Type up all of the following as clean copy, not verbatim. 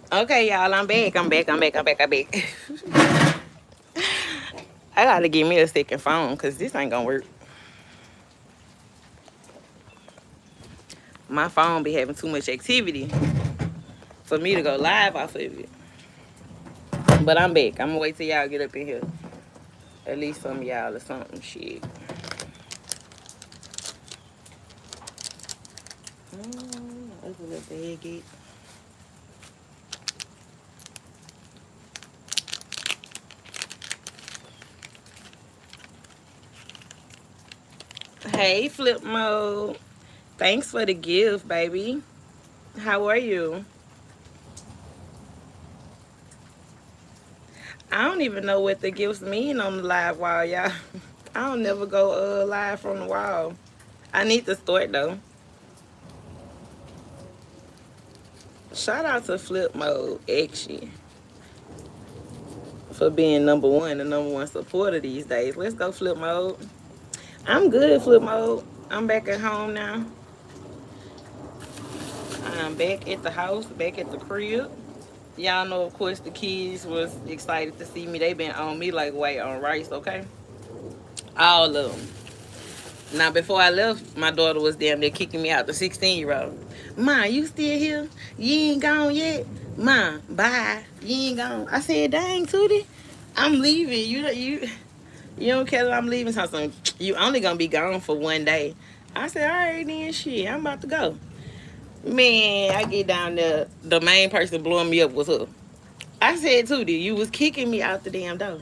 Okay, y'all, I'm back. I gotta give me a second phone because this ain't gonna work. My phone be having too much activity for me to go live off of it. But I'm back. I'm gonna wait till y'all get up in here. At least some of y'all or something. Shit. Other little baggie. Hey, Flip Mode. Thanks for the gift, baby. How are you? I don't even know what the gifts mean on the live wall, y'all. I don't never go live from the wall. I need to start though. Shout out to Flip Mode, actually, for being number one, the number one supporter these days. Let's go, Flip Mode. I'm good, Flip Mode. I'm back at home now. I'm back at the house, back at the crib. Y'all know, of course, the kids was excited to see me. They been on me like white on rice, okay? All of them. Now, before I left, my daughter was damn near kicking me out, the 16-year-old. Ma, you still here? You ain't gone yet? Ma, bye. You ain't gone. I said, dang, Tootie, I'm leaving. You don't care that I'm leaving something. You only gonna be gone for one day. I said, all right then, shit, I'm about to go. Man, I get down there, the main person blowing me up was her. I said, Tootie, you was kicking me out the damn door.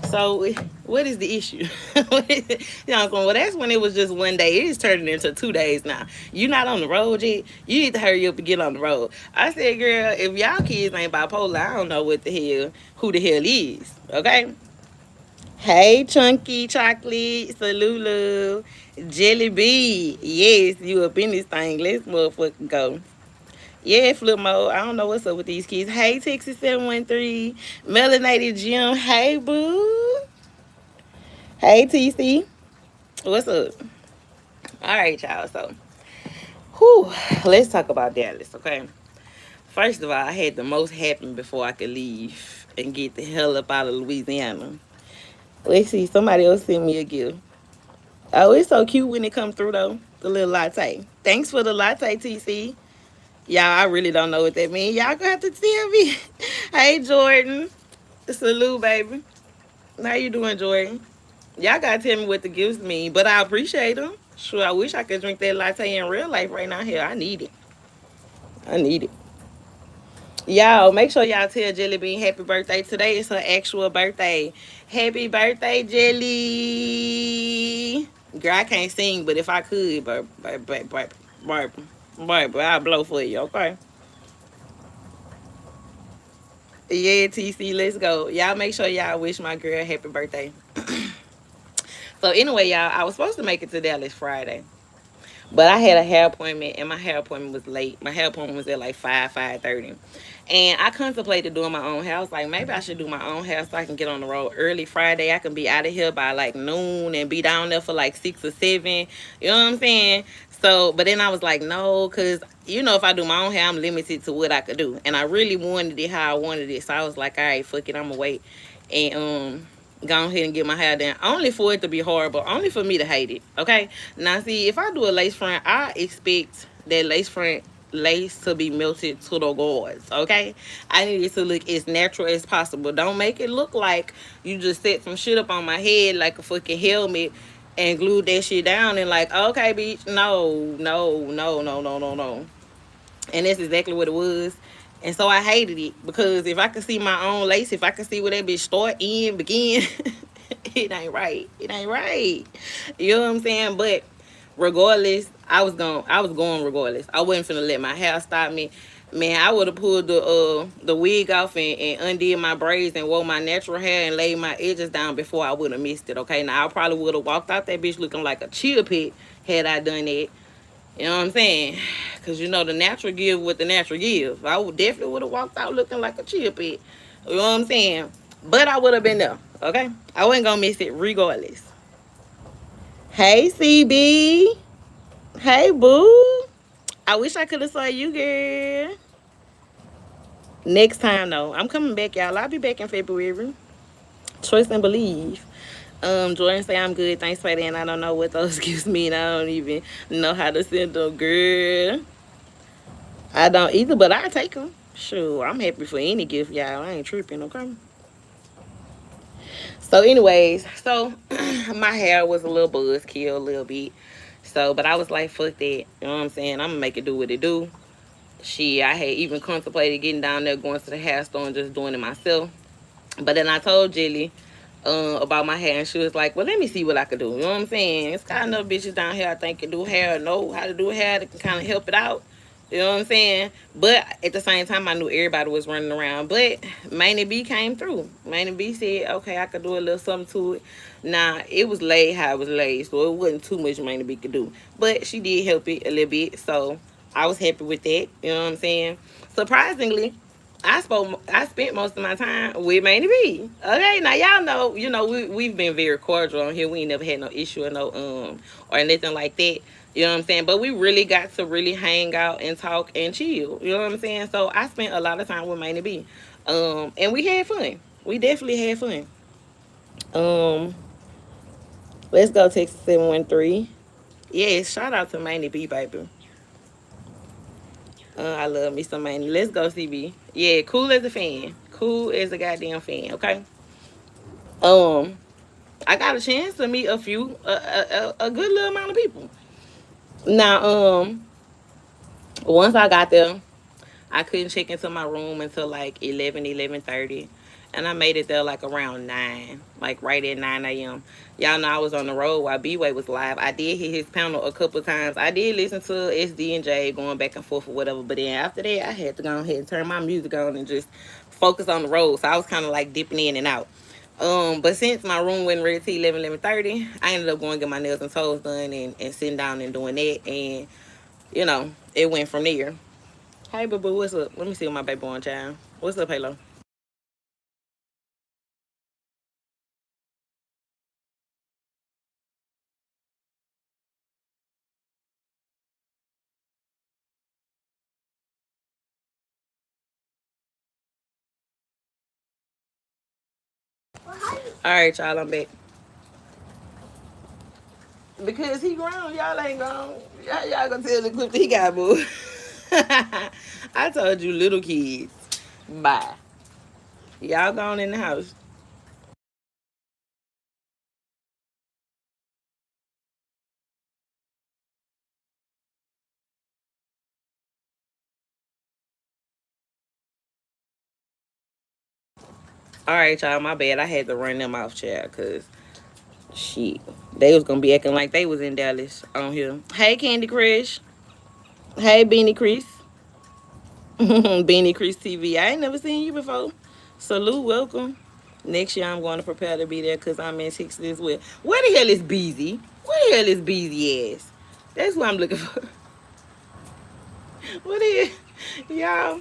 So, what is the issue? You know what I'm saying? Well, that's when it was just one day. It is turning into 2 days now. You not on the road yet. You need to hurry up and get on the road. I said, girl, if y'all kids ain't bipolar, I don't know what the hell, who the hell is. Okay? Hey, Chunky Chocolate, Salulu, Jelly Bee. Yes, you up in this thing. Let's motherfucking go. Yeah, Flip Mode. I don't know what's up with these kids. Hey, Texas 713, Melanated Jim. Hey, boo. Hey, TC. What's up? All right, y'all. So, whew, let's talk about Dallas, okay? First of all, I had the most happen before I could leave and get the hell up out of Louisiana. Let's see. Somebody else sent me a gift. Oh, it's so cute when it comes through, though. The little latte. Thanks for the latte, TC. Y'all, I really don't know what that means. Y'all gonna have to tell me. Hey, Jordan. Salute, baby. How you doing, Jordan? Y'all gotta tell me what the gifts mean, but I appreciate them. Sure, I wish I could drink that latte in real life right now. Here, I need it. I need it. Y'all, make sure y'all tell Jelly Bean happy birthday. Today is her actual birthday. Happy birthday, Jelly. Girl, I can't sing, but if I could, I'll blow for you, okay? Yeah, TC, let's go. Y'all make sure y'all wish my girl happy birthday. So anyway, y'all, I was supposed to make it to Dallas Friday. But I had a hair appointment, and my hair appointment was late. My hair appointment was at like 5:30. And I contemplated doing my own hair. I was like, maybe I should do my own hair so I can get on the road early Friday. I can be out of here by like noon and be down there for like 6 or 7. You know what I'm saying? So, but then I was like, no, because, if I do my own hair, I'm limited to what I could do. And I really wanted it how I wanted it. So I was like, all right, fuck it, I'm going to wait. And, go ahead and get my hair done. Only for it to be horrible. Only for me to hate it. Okay? Now, see, if I do a lace front, I expect that lace to be melted to the gauze. Okay? I need it to look as natural as possible. Don't make it look like you just set some shit up on my head like a fucking helmet and glued that shit down and like, okay, bitch. No, no, no, no, no, no, no. And that's exactly what it was. And so I hated it because if I could see my own lace, if I could see where that bitch start, end, begin, it ain't right. It ain't right. You know what I'm saying? But regardless, I was going regardless. I wasn't finna let my hair stop me. Man, I would have pulled the wig off and undid my braids and wore my natural hair and laid my edges down before I would have missed it. Okay, now I probably would have walked out that bitch looking like a chill pit had I done that. You know what I'm saying? Because the natural give what the natural give. I would definitely would have walked out looking like a chill pit. You know what I'm saying? But I would have been there. Okay? I wasn't going to miss it regardless. Hey, CB. Hey, boo. I wish I could have saw you, girl. Next time though, I'm coming back, y'all. I'll be back in February. Trust and believe. Jordan say I'm good. Thanks for that. And I don't know what those gifts mean. I don't even know how to send them, girl. I don't either, but I take them. Sure, I'm happy for any gift, y'all. I ain't tripping, okay? So, anyways, so my hair was a little buzzkill, a little bit. So, but I was like, fuck that. You know what I'm saying? I'm gonna make it do what it do. I had even contemplated getting down there, going to the hair store and just doing it myself. But then I told Jelly about my hair, and she was like, well, let me see what I could do. You know what I'm saying? It's kind of bitches down here, I think, can do hair, know how to do hair, that can kind of help it out. You know what I'm saying? But at the same time, I knew everybody was running around. But Manny B came through. Manny B said, okay, I could do a little something to it. Now, it was laid how it was laid, so it wasn't too much Manny B could do. But she did help it a little bit, so I was happy with that. You know what I'm saying? Surprisingly, I spent most of my time with Manny B. Okay, now y'all know, we've been very cordial on here. We ain't never had no issue or no or anything like that. You know what I'm saying? But we really got to really hang out and talk and chill. You know what I'm saying? So I spent a lot of time with Manny B. And we had fun. We definitely had fun. Um, let's go Texas 713. Yes, shout out to Manny B, baby. I love me some Manny. Let's go, CB. Yeah, cool as a fan. Cool as a goddamn fan. Okay. Um, I got a chance to meet a good little amount of people. Now, once I got there, I couldn't check into my room until like 11:30, and I made it there like around 9, like right at 9 a.m. Y'all know I was on the road while B-Way was live. I did hit his panel a couple times. I did listen to SD and J going back and forth or whatever, but then after that, I had to go ahead and turn my music on and just focus on the road. So I was kind of like dipping in and out. But since my room wasn't ready till 11:30, I ended up going to get my nails and toes done and sitting down and doing that. And, it went from there. Hey, boo boo, what's up? Let me see what my baby on, child. What's up, Halo? All right, y'all, I'm back. Because he grown, y'all ain't grown. Y'all gonna tell the clip that he got, boo. I told you, little kids. Bye. Y'all gone in the house. All right, y'all, my bad. I had to run them off, child, because shit. They was gonna be acting like they was in Dallas on here. Hey, Candy Crush. Hey, Beanie Chris. Beanie Chris TV. I ain't never seen you before. Salute, welcome. Next year I'm going to prepare to be there because I'm in Texas as well. Where the hell is Beezy? Where the hell is Beezy ass? That's what I'm looking for. What the hell? Y'all,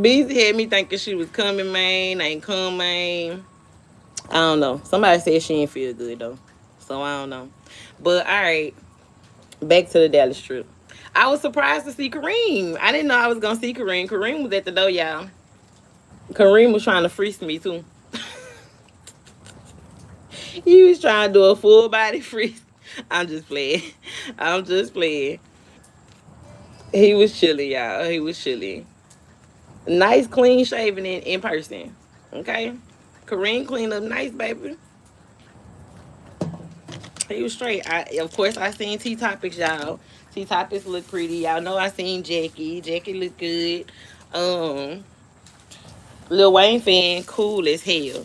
Beezy had me thinking she was coming, man. Ain't come, man. I don't know. Somebody said she ain't feel good, though. So I don't know. But, all right. Back to the Dallas trip. I was surprised to see Kareem. I didn't know I was going to see Kareem. Kareem was at the door, y'all. Kareem was trying to freeze me, too. He was trying to do a full body freeze. I'm just playing. I'm just playing. He was chilly, y'all. He was chilly. Nice, clean shaven in person. Okay? Kareem cleaned up nice, baby. He was straight. Of course, I seen T Topics, y'all. T Topics look pretty. Y'all know I seen Jackie. Jackie look good. Um, Lil Wayne fan, cool as hell.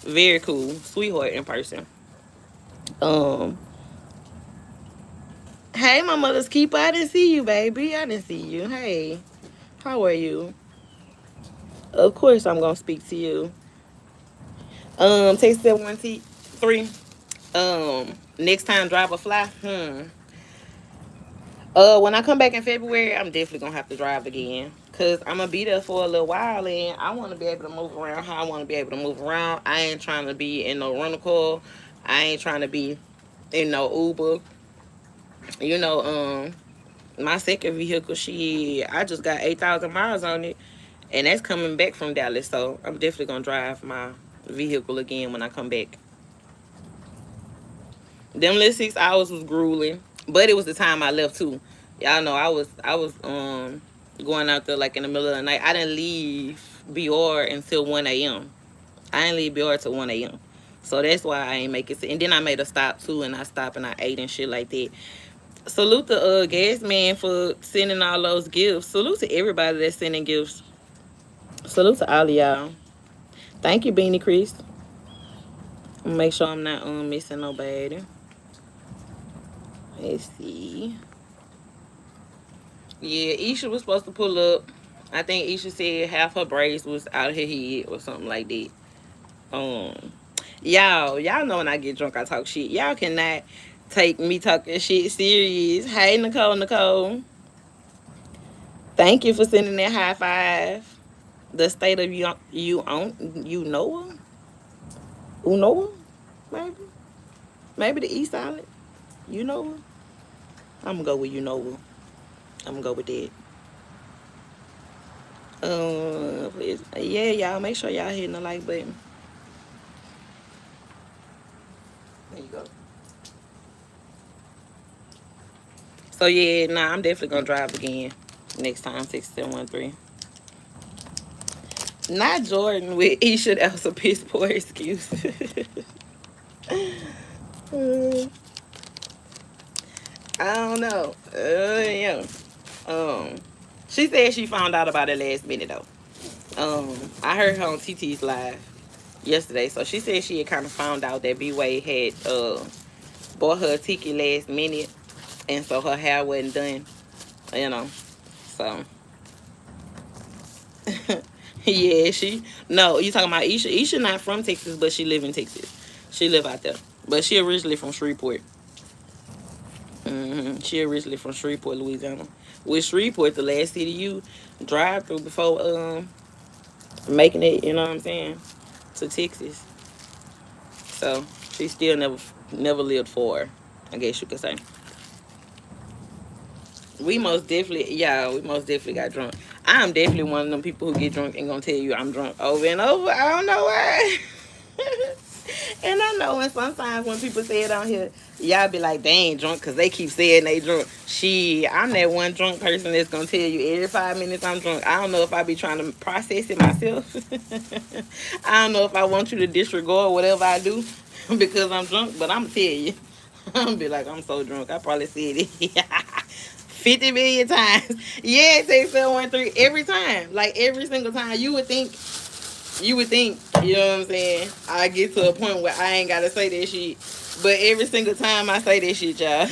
Very cool. Sweetheart in person. Um, hey, my mother's keeper. I didn't see you, baby. I didn't see you. Hey, how are you? Of course, I'm gonna speak to you. Text that 1T3. Next time drive or fly. When I come back in February, I'm definitely gonna have to drive again. Cause I'm gonna be there for a little while and I wanna be able to move around how I wanna be able to move around. I ain't trying to be in no rental car. I ain't trying to be in no Uber. You know, my second vehicle, I just got 8,000 miles on it. And that's coming back from Dallas, so I'm definitely gonna drive my vehicle again when I come back. Them little 6 hours was grueling, but it was the time I left too. Y'all know I was going out there like in the middle of the night. I didn't leave BR until 1 a.m. I didn't leave BR till 1 a.m. So that's why I ain't make it. And then I made a stop too, and I stopped and I ate and shit like that. Salute the gas man for sending all those gifts. Salute to everybody that's sending gifts. Salute to all of y'all. Thank you, Beanie Chris. Make sure I'm not missing nobody. Let's see. Yeah, Isha was supposed to pull up. I think Isha said half her braids was out of her head or something like that. Um, y'all know when I get drunk, I talk shit. Y'all cannot take me talking shit serious. Hey, Nicole. Thank you for sending that high five. The state of you know her? Unoa? Maybe? Maybe the East Island? You know her? I'm gonna go with you know her. I'm gonna go with that. Yeah, y'all make sure y'all hitting the like button. There you go. So yeah, nah, I'm definitely gonna drive again next time. 6713. Not Jordan with Isha. That was a piss poor excuse. I don't know. Yeah. Um, she said she found out about it last minute though. I heard her on TT's live yesterday, so she said she had kind of found out that B Way had bought her a ticket last minute, and so her hair wasn't done. You know, so yeah, she no. You talking about Isha? Isha not from Texas, but she live in Texas. She live out there, but she originally from Shreveport. She originally from Shreveport, Louisiana. With Shreveport, the last city you drive through before making it, you know what I'm saying, to Texas. So she still never lived for, I guess you could say. We most definitely got drunk. I'm definitely one of them people who get drunk and gonna tell you I'm drunk over and over. I don't know why. And I know when sometimes when people say it on here, y'all be like, they ain't drunk because they keep saying they drunk. I'm that one drunk person that's going to tell you every 5 minutes I'm drunk. I don't know if I be trying to process it myself. I don't know if I want you to disregard whatever I do because I'm drunk, but I'm going to tell you. I'm going to be like, I'm so drunk. I probably said it 50 million times. Yeah, it takes 713 every time. Like every single time. You would think, you know what I'm saying? I get to a point where I ain't gotta say that shit. But every single time I say that shit, y'all.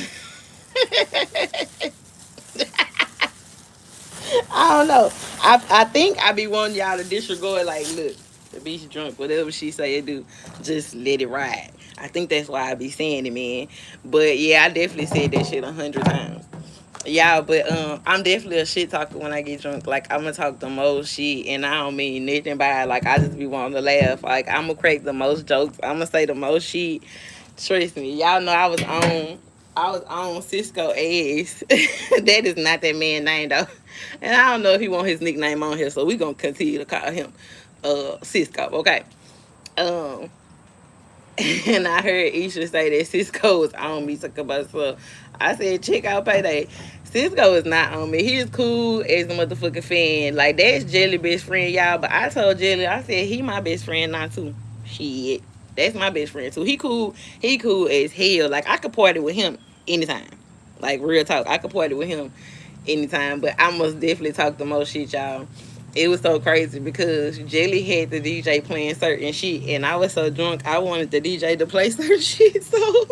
I don't know. I think I be wanting y'all to disregard, like, look, the bitch drunk, whatever she say it do, just let it ride. I think that's why I be saying it, man. But yeah, I definitely said that shit 100 times. Yeah, but I'm definitely a shit talker when I get drunk. Like I'm gonna talk the most shit, and I don't mean nothing by it. Like I just be wanting to laugh. Like I'm gonna crack the most jokes. I'm gonna say the most shit. Trust me, y'all know I was on Cisco ass. That is not that man name though, and I don't know if he want his nickname on here, so we gonna continue to call him Cisco. Okay. Um, and I heard Isha say that Cisco was on me talking about so I said check out PayDae. Cisco is not on me. He is cool as a motherfucking fan. Like that's Jelly best friend, y'all. But I told Jelly, I said he my best friend now too. Shit. That's my best friend too. He cool as hell. Like I could party with him anytime. Like real talk. I could party with him anytime. But I must definitely talk the most shit, y'all. It was so crazy because Jelly had the DJ playing certain shit, and I was so drunk I wanted the DJ to play certain shit. So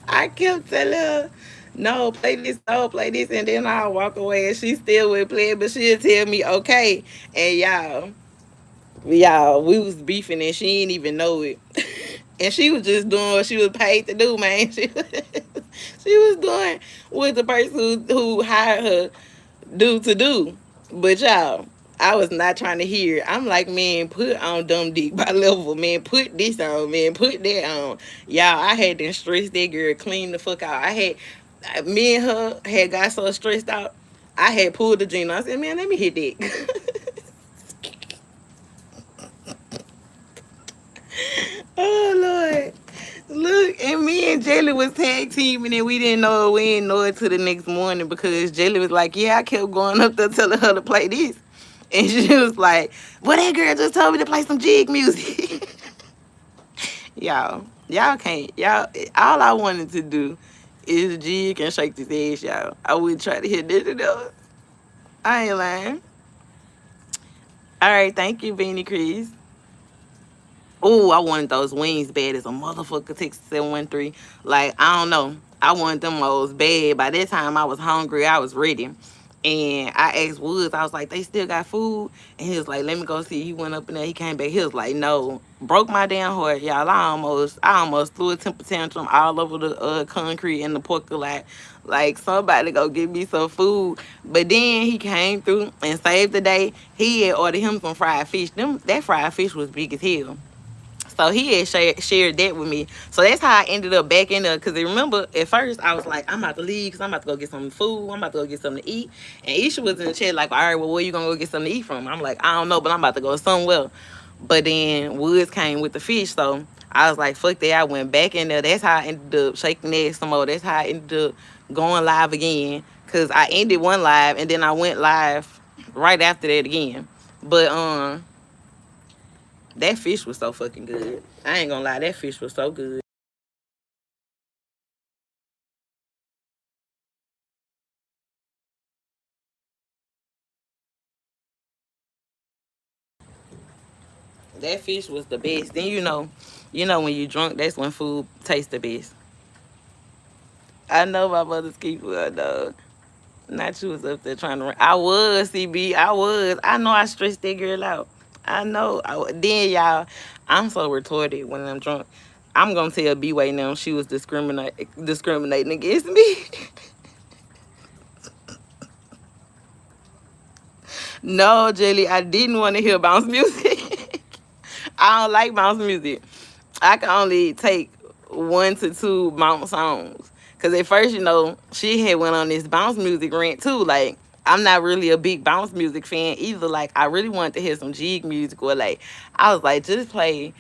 I kept telling her, no, play this, no, play this, and then I'll walk away, and she still would play it, but she'll tell me okay. And y'all, we was beefing, and she didn't even know it. And she was just doing what she was paid to do, man. She was doing what the person who hired her do. But y'all, I was not trying to hear it. I'm like, man, put on Dumb Dick by level, man. Put this on, man. Put that on. Y'all, I had to stress that girl clean the fuck out. Me and her had got so stressed out. I had pulled the Gina. I said, man, let me hit that. Oh Lord. Look, and me and Jelly was tag teaming and we didn't know it. We didn't know it till the next morning because Jelly was like, yeah, I kept going up there telling her to play this. And she was like, well, that girl just told me to play some jig music. Y'all can't. Y'all, all I wanted to do is jig and shake this ass, y'all. I would try to hit this else. I ain't lying. All right, thank you, Beanie Chris. Oh, I wanted those wings bad as a motherfucker. Texas 713. Like, I don't know. I wanted them most bad. By that time, I was hungry. I was ready. And I asked Woods, I was like, they still got food? And he was like, let me go see. He went up in there. He came back. He was like, no. Broke my damn heart, y'all. I almost threw a temper tantrum all over the concrete in the parking lot. Like, somebody go get me some food. But then he came through and saved the day. He had ordered him some fried fish. That fried fish was big as hell. So he had shared that with me. So that's how I ended up back in there. Because remember, at first, I was like, I'm about to leave because I'm about to go get some food. I'm about to go get something to eat. And Isha was in the chat like, all right, well, where you going to go get something to eat from? I'm like, I don't know, but I'm about to go somewhere. But then Woods came with the fish. So I was like, fuck that. I went back in there. That's how I ended up shaking that some more. That's how I ended up going live again. Because I ended one live and then I went live right after that again. But, that fish was so fucking good. I ain't gonna lie, that fish was so good. That fish was the best. Then you know when you drunk, that's when food tastes the best. I know my mother's keeper, though. Not you was up there trying to. I was CB. I was. I know I stressed that girl out. I know. Then y'all, I'm so retarded when I'm drunk. I'm gonna tell B-Way now she was discriminating against me. No, Jelly, I didn't want to hear bounce music. I don't like bounce music. I can only take 1 to 2 bounce songs. Cause at first, she had went on this bounce music rant too. Like, I'm not really a big bounce music fan either. Like, I really wanted to hear some jig music or like, I was like, just play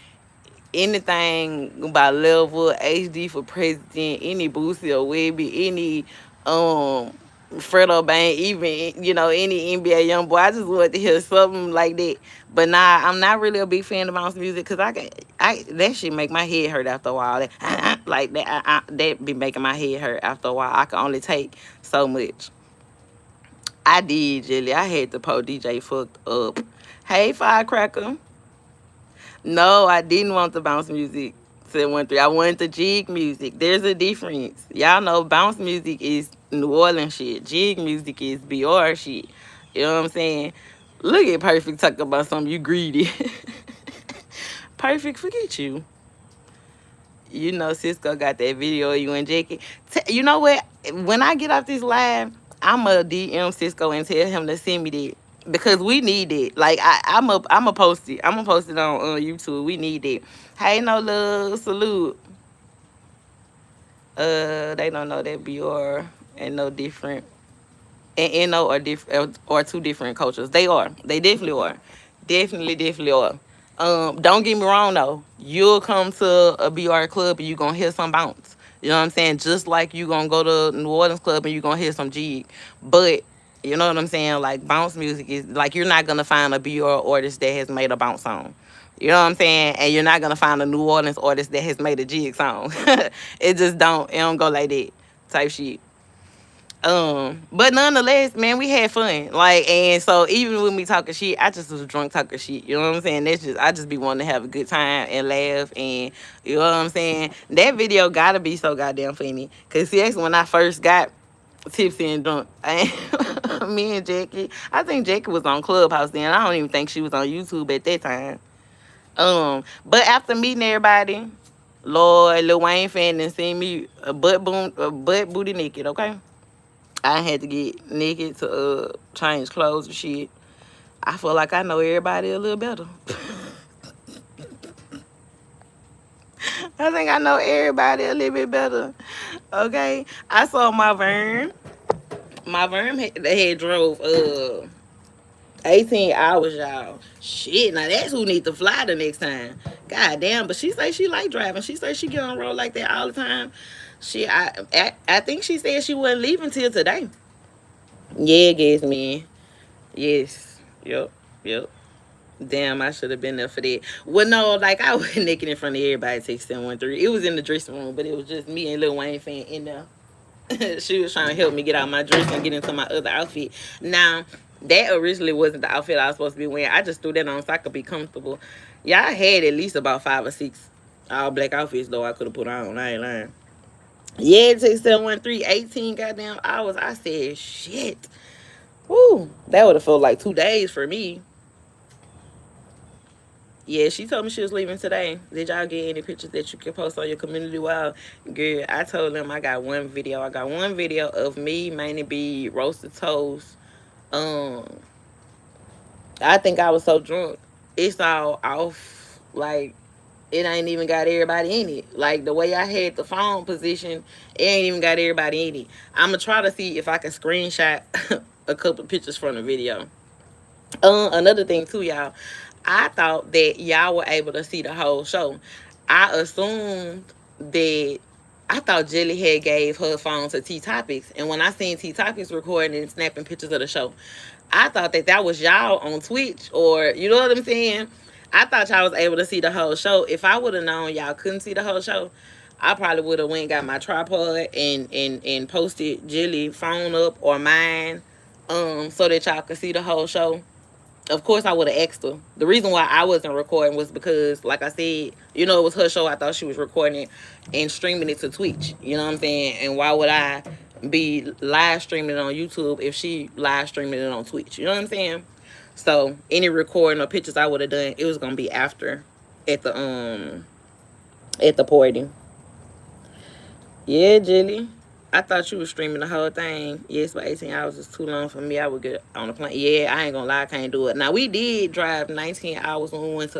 anything by Level, HD for President, any Boosie or Webby, any Fredo Bang, even any NBA young boy. I just wanted to hear something like that. But nah, I'm not really a big fan of bounce music because I that shit make my head hurt after a while. Like that, that be making my head hurt after a while. I can only take so much. I did, Jelly. I had the po DJ fucked up. Hey, Firecracker. No, I didn't want the bounce music. 713. I wanted the jig music. There's a difference. Y'all know bounce music is New Orleans shit. Jig music is BR shit. You know what I'm saying? Look at Perfect talking about something you greedy. Perfect, forget you. You know Cisco got that video of you and Jackie. You know what? When I get off this live, I'ma DM Cisco and tell him to send me that. Because we need it. Like I'm a post it. I'm gonna post it on YouTube. We need it. Hey, no love, salute. They don't know that BR and no different and NO are different or two different cultures. They are. They definitely are. Definitely are. Don't get me wrong though. You'll come to a BR club and you gonna hear some bounce. You know what I'm saying? Just like you gonna go to New Orleans club and you gonna hear some jig. But you know what I'm saying? Like bounce music is like you're not gonna find a BR artist that has made a bounce song. You know what I'm saying? And you're not gonna find a New Orleans artist that has made a jig song. It don't go like that type shit. But nonetheless, man, we had fun. Like, and so even with me talking shit, I just was drunk talking shit. You know what I'm saying? I just be wanting to have a good time and laugh, and you know what I'm saying? That video gotta be so goddamn funny. Cause see, that's when I first got tipsy and drunk. Me and Jackie, I think Jackie was on Clubhouse then. I don't even think she was on YouTube at that time. But after meeting everybody, Lord, Lil Wayne fan didn't see me butt booty naked, okay? I had to get naked to change clothes and shit. I feel like I know everybody a little better. I think I know everybody a little bit better. Okay? I saw my Vern. My worm they had drove 18 hours, y'all. Shit, now that's who need to fly the next time. God damn, but she say she like driving. She say she get on the road like that all the time. I think she said she wasn't leaving till today. Yeah, guess me. Yes. Yep. Yep. Damn, I should have been there for that. Well, no, like I was naked in front of everybody. Text 713. It was in the dressing room, but it was just me and Lil Wayne fan in there. She was trying to help me get out my dress and get into my other outfit. Now, that originally wasn't the outfit I was supposed to be wearing. I just threw that on so I could be comfortable. Yeah, I had at least about 5 or 6 all black outfits though I could have put on. I ain't lying. Yeah, it takes 713 18 goddamn hours. I said shit. Woo, that would have felt like 2 days for me. Yeah, she told me she was leaving today. Did y'all get any pictures that you can post on your community wall? Good. I told them I got one video. I got one video of me, mainly be roasted toast. Um, I think I was so drunk. It's all off. Like, it ain't even got everybody in it. Like, the way I had the phone position, it ain't even got everybody in it. I'm going to try to see if I can screenshot a couple pictures from the video. Another thing, too, y'all. I thought that y'all were able to see the whole show. I assumed that I thought Jelly had gave her phone to T Topics, and when I seen T Topics recording and snapping pictures of the show, I thought that that was y'all on Twitch, or you know what I'm saying. I thought y'all was able to see the whole show. If I would have known y'all couldn't see the whole show, I probably would have went and got my tripod and posted Jelly phone up or mine, so that y'all could see the whole show. Of course, I would have asked her. The reason why I wasn't recording was because, like I said, you know, it was her show. I thought she was recording it and streaming it to Twitch. You know what I'm saying? And why would I be live streaming it on YouTube if she live streaming it on Twitch? You know what I'm saying? So any recording or pictures I would have done, it was gonna be after at the party. Yeah, Jelly. I thought you was streaming the whole thing. Yes, but 18 hours is too long for me. I would get on the plane. Yeah, I ain't gonna lie, I can't do it. Now, we did drive 19 hours when we went to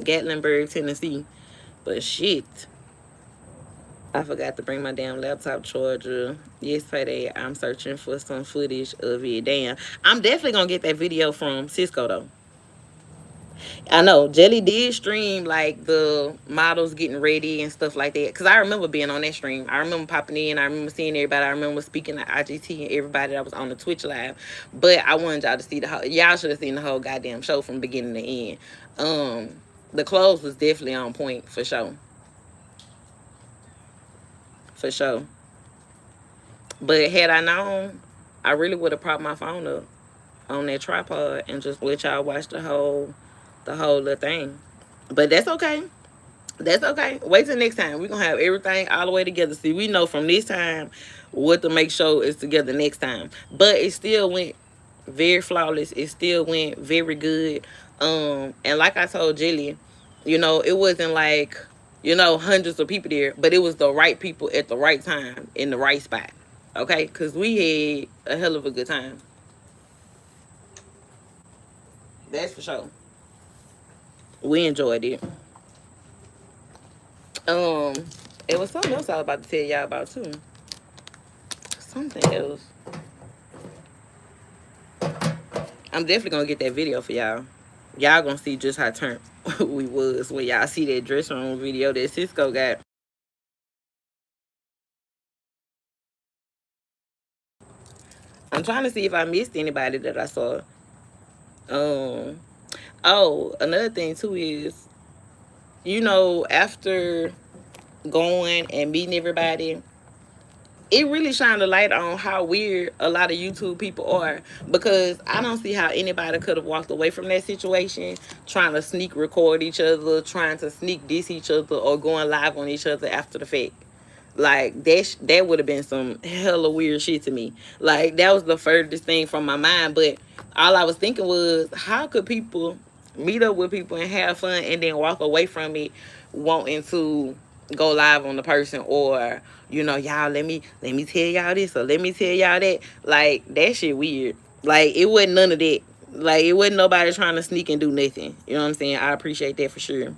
Gatlinburg, Tennessee. But shit, I forgot to bring my damn laptop charger. Yes, PayDae, I'm searching for some footage of it. Damn. I'm definitely gonna get that video from Cisco, though. I know Jelly did stream like the models getting ready and stuff like that. Cause I remember being on that stream. I remember popping in. I remember seeing everybody. I remember speaking to IGT and everybody that was on the Twitch live. But I wanted y'all to see the whole. Y'all should have seen the whole goddamn show from beginning to end. The clothes was definitely on point for sure. For sure. But had I known, I really would have propped my phone up on that tripod and just let y'all watch the whole little thing. But that's okay. That's okay. Wait till next time. We're going to have everything all the way together. See, we know from this time what to make sure is together next time. But it still went very flawless. It still went very good. And like I told Jelly, you know, it wasn't like, you know, hundreds of people there, but it was the right people at the right time in the right spot. Okay? Because we had a hell of a good time. That's for sure. We enjoyed it. Um, it was something else I was about to tell y'all about too. Something else. I'm definitely gonna get that video for y'all. Y'all gonna see just how turned we was when y'all see that dressing room video that Cisco got. I'm trying to see if I missed anybody that I saw. Um, oh, another thing too is, you know, after going and meeting everybody, it really shined a light on how weird a lot of YouTube people are, because I don't see how anybody could have walked away from that situation trying to sneak record each other, trying to sneak diss each other, or going live on each other after the fact. Like, that would have been some hella weird shit to me. Like, that was the furthest thing from my mind. But all I was thinking was, how could people meet up with people and have fun and then walk away from it wanting to go live on the person, or, you know, y'all, let me tell y'all this, or let me tell y'all that. Like, that shit weird. Like, it wasn't none of that. Like, it wasn't nobody trying to sneak and do nothing. You know what I'm saying? I appreciate that for sure.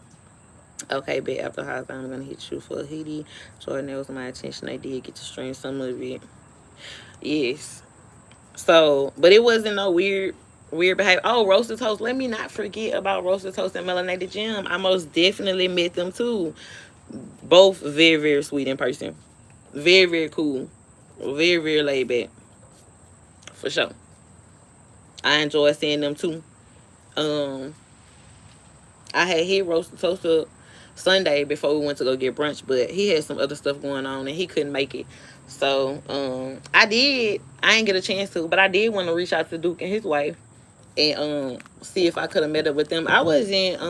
Okay, but after high time, I'm gonna hit you for a hoodie. Jordan, that was my attention. I did get to stream some of it. Yes. So, but it wasn't no weird behavior. Oh, Roasted Toast. Let me not forget about Roasted Toast and Melanated Gym. I most definitely met them too. Both very, very sweet in person. Very, very cool. Very, very laid back. For sure. I enjoy seeing them too. Um, I had hit Roasted Toast up Sunday before we went to go get brunch, but he had some other stuff going on and he couldn't make it. So, I didn't get a chance to, but I did want to reach out to Duke and his wife and see if I could have met up with them. I wasn't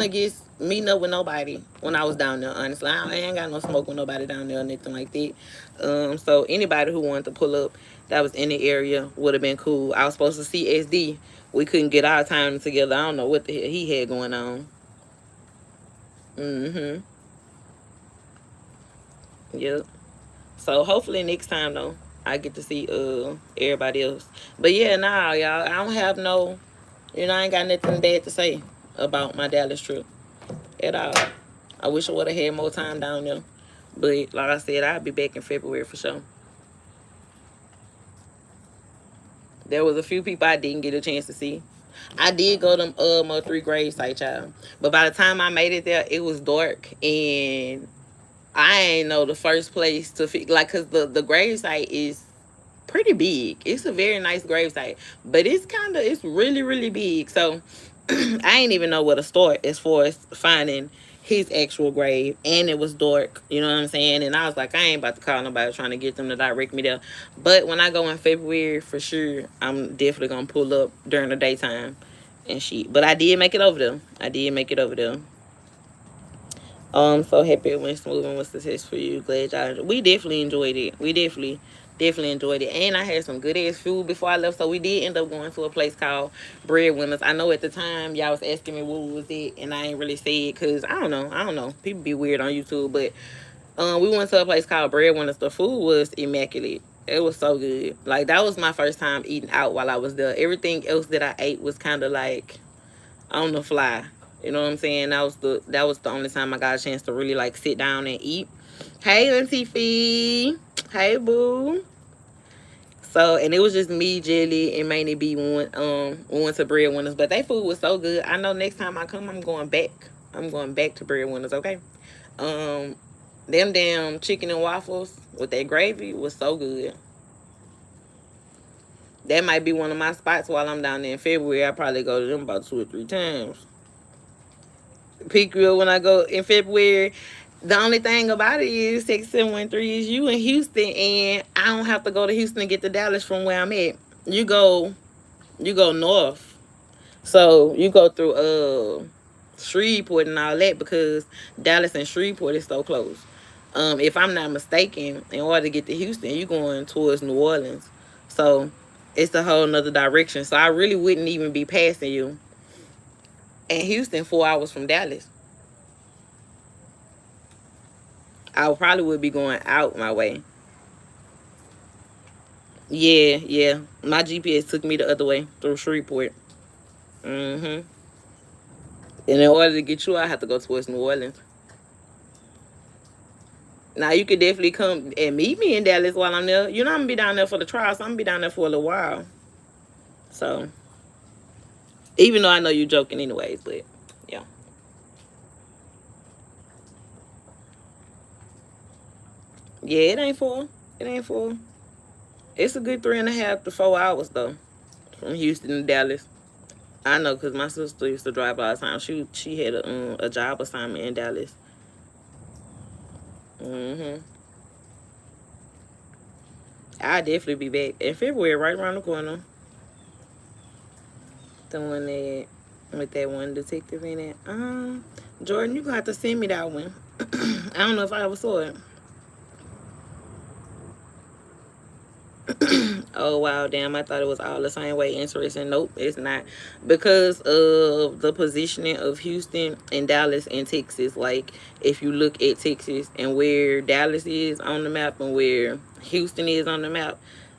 against meeting up with nobody when I was down there, honestly. I ain't got no smoke with nobody down there or nothing like that. So anybody who wanted to pull up that was in the area would have been cool. I was supposed to see SD. We couldn't get our time together. I don't know what the hell he had going on. Mm-hmm. Yep. So hopefully next time though, I get to see everybody else. But yeah, nah, y'all. I don't have no, I ain't got nothing bad to say about my Dallas trip at all. I wish I would have had more time down there. But like I said, I'll be back in February for sure. There was a few people I didn't get a chance to see. I did go to my 3 grave site, y'all. But by the time I made it there, it was dark and I ain't know the first place to like, cause the grave site is pretty big. It's a very nice grave site, but it's really, really big. So I ain't even know where to start as far as finding his actual grave, and it was dark. You know what I'm saying? And I was like, I ain't about to call nobody trying to get them to direct me there. But when I go in February, for sure, I'm definitely gonna pull up during the daytime and shit. But I did make it over there. I did make it over there. So happy it went smooth and was a success for you. Glad y'all. We definitely enjoyed it. We definitely enjoyed it. And I had some good ass food before I left. So we did end up going to a place called Breadwinners. I know at the time y'all was asking me what was it, and I ain't really say it because I don't know. People be weird on YouTube, but we went to a place called Breadwinners. The food was immaculate. It was so good. Like that was my first time eating out while I was there. Everything else that I ate was kind of like on the fly. You know what I'm saying? That was the only time I got a chance to really like sit down and eat. Hey, Auntie Fee. Hey, boo. So, and it was just me, Jelly, and Manny B went to Breadwinners. But their food was so good. I know next time I come, I'm going back. I'm going back to Breadwinners, okay? Um, them damn chicken and waffles with that gravy was so good. That might be one of my spots while I'm down there in February. I probably go to them about 2 or 3 times. Peak Grill when I go in February. The only thing about it is 6713 is you in Houston, and I don't have to go to Houston to get to Dallas from where I'm at. You go north, so you go through Shreveport and all that because Dallas and Shreveport is so close. If I'm not mistaken, in order to get to Houston, you're going towards New Orleans, so it's a whole nother direction. So I really wouldn't even be passing you. And Houston, 4 hours from Dallas. I probably would be going out my way. Yeah, yeah. My GPS took me the other way through Shreveport. Mm-hmm. And in order to get you, I have to go towards New Orleans. Now you could definitely come and meet me in Dallas while I'm there. You know I'm gonna be down there for the trial, so I'm gonna be down there for a little while. So even though I know you're joking anyways, but yeah. Yeah, it ain't full. It ain't full. It's a good 3.5 to 4 hours though from Houston to Dallas. I know because my sister used to drive all the time. She had a job assignment in Dallas. Mm-hmm. I'll definitely be back in February, right around the corner. The one that with that one detective in it. Jordan, you gonna have to send me that one. I don't know if I ever saw it. Oh wow, damn! I thought it was all the same way. Interesting. Nope, it's not, because of the positioning of Houston and Dallas and Texas. Like, if you look at Texas and where Dallas is on the map and where Houston is on the map,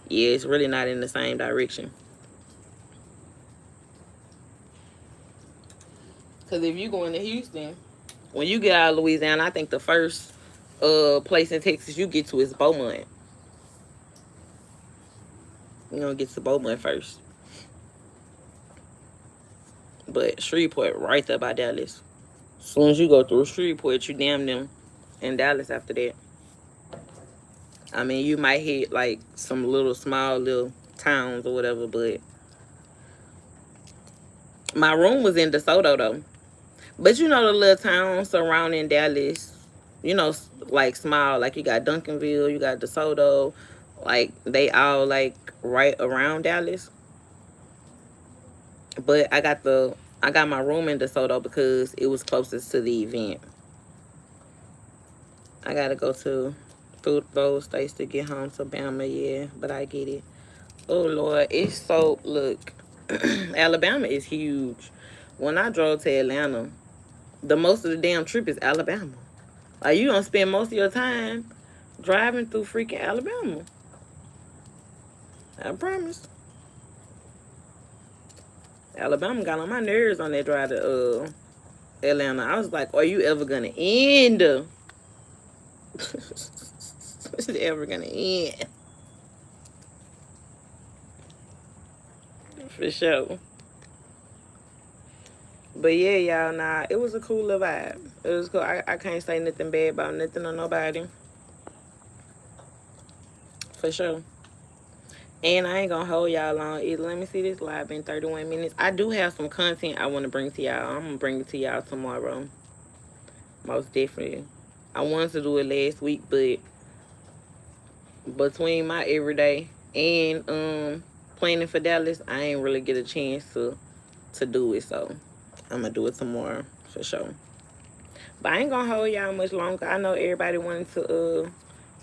yeah, it's really not in the same direction. Because if you go into Houston, when you get out of Louisiana, I think the first place in Texas you get to is Beaumont. We're gonna get to Beaumont first. But Shreveport, right there by Dallas. As soon as you go through Shreveport, you damn them in Dallas after that. I mean, you might hit like some little small little towns or whatever, but my room was in DeSoto though. But you know the little towns surrounding Dallas, you know, like small, like you got Duncanville, you got DeSoto, like they all like right around Dallas. But I got my room in DeSoto because it was closest to the event. I gotta go through those states to get home to Bama, yeah, but I get it. Oh Lord, it's so look, Alabama is huge. When I drove to Atlanta, the most of the damn trip is Alabama. Like you don't spend most of your time driving through freaking Alabama. I promise. Alabama got on my nerves on that drive to Atlanta. I was like, are you ever gonna end? Is it ever gonna end? For sure. But yeah, y'all, nah, it was a cool little vibe. It was cool. I can't say nothing bad about nothing or nobody. For sure. And I ain't gonna hold y'all long either. Let me see, this live been 31 minutes. I do have some content I want to bring to y'all. I'm gonna bring it to y'all tomorrow. Most definitely. I wanted to do it last week, but between my everyday and planning for Dallas, I ain't really get a chance to do it. So I'm gonna do it tomorrow for sure. But I ain't gonna hold y'all much longer. I know everybody wanted to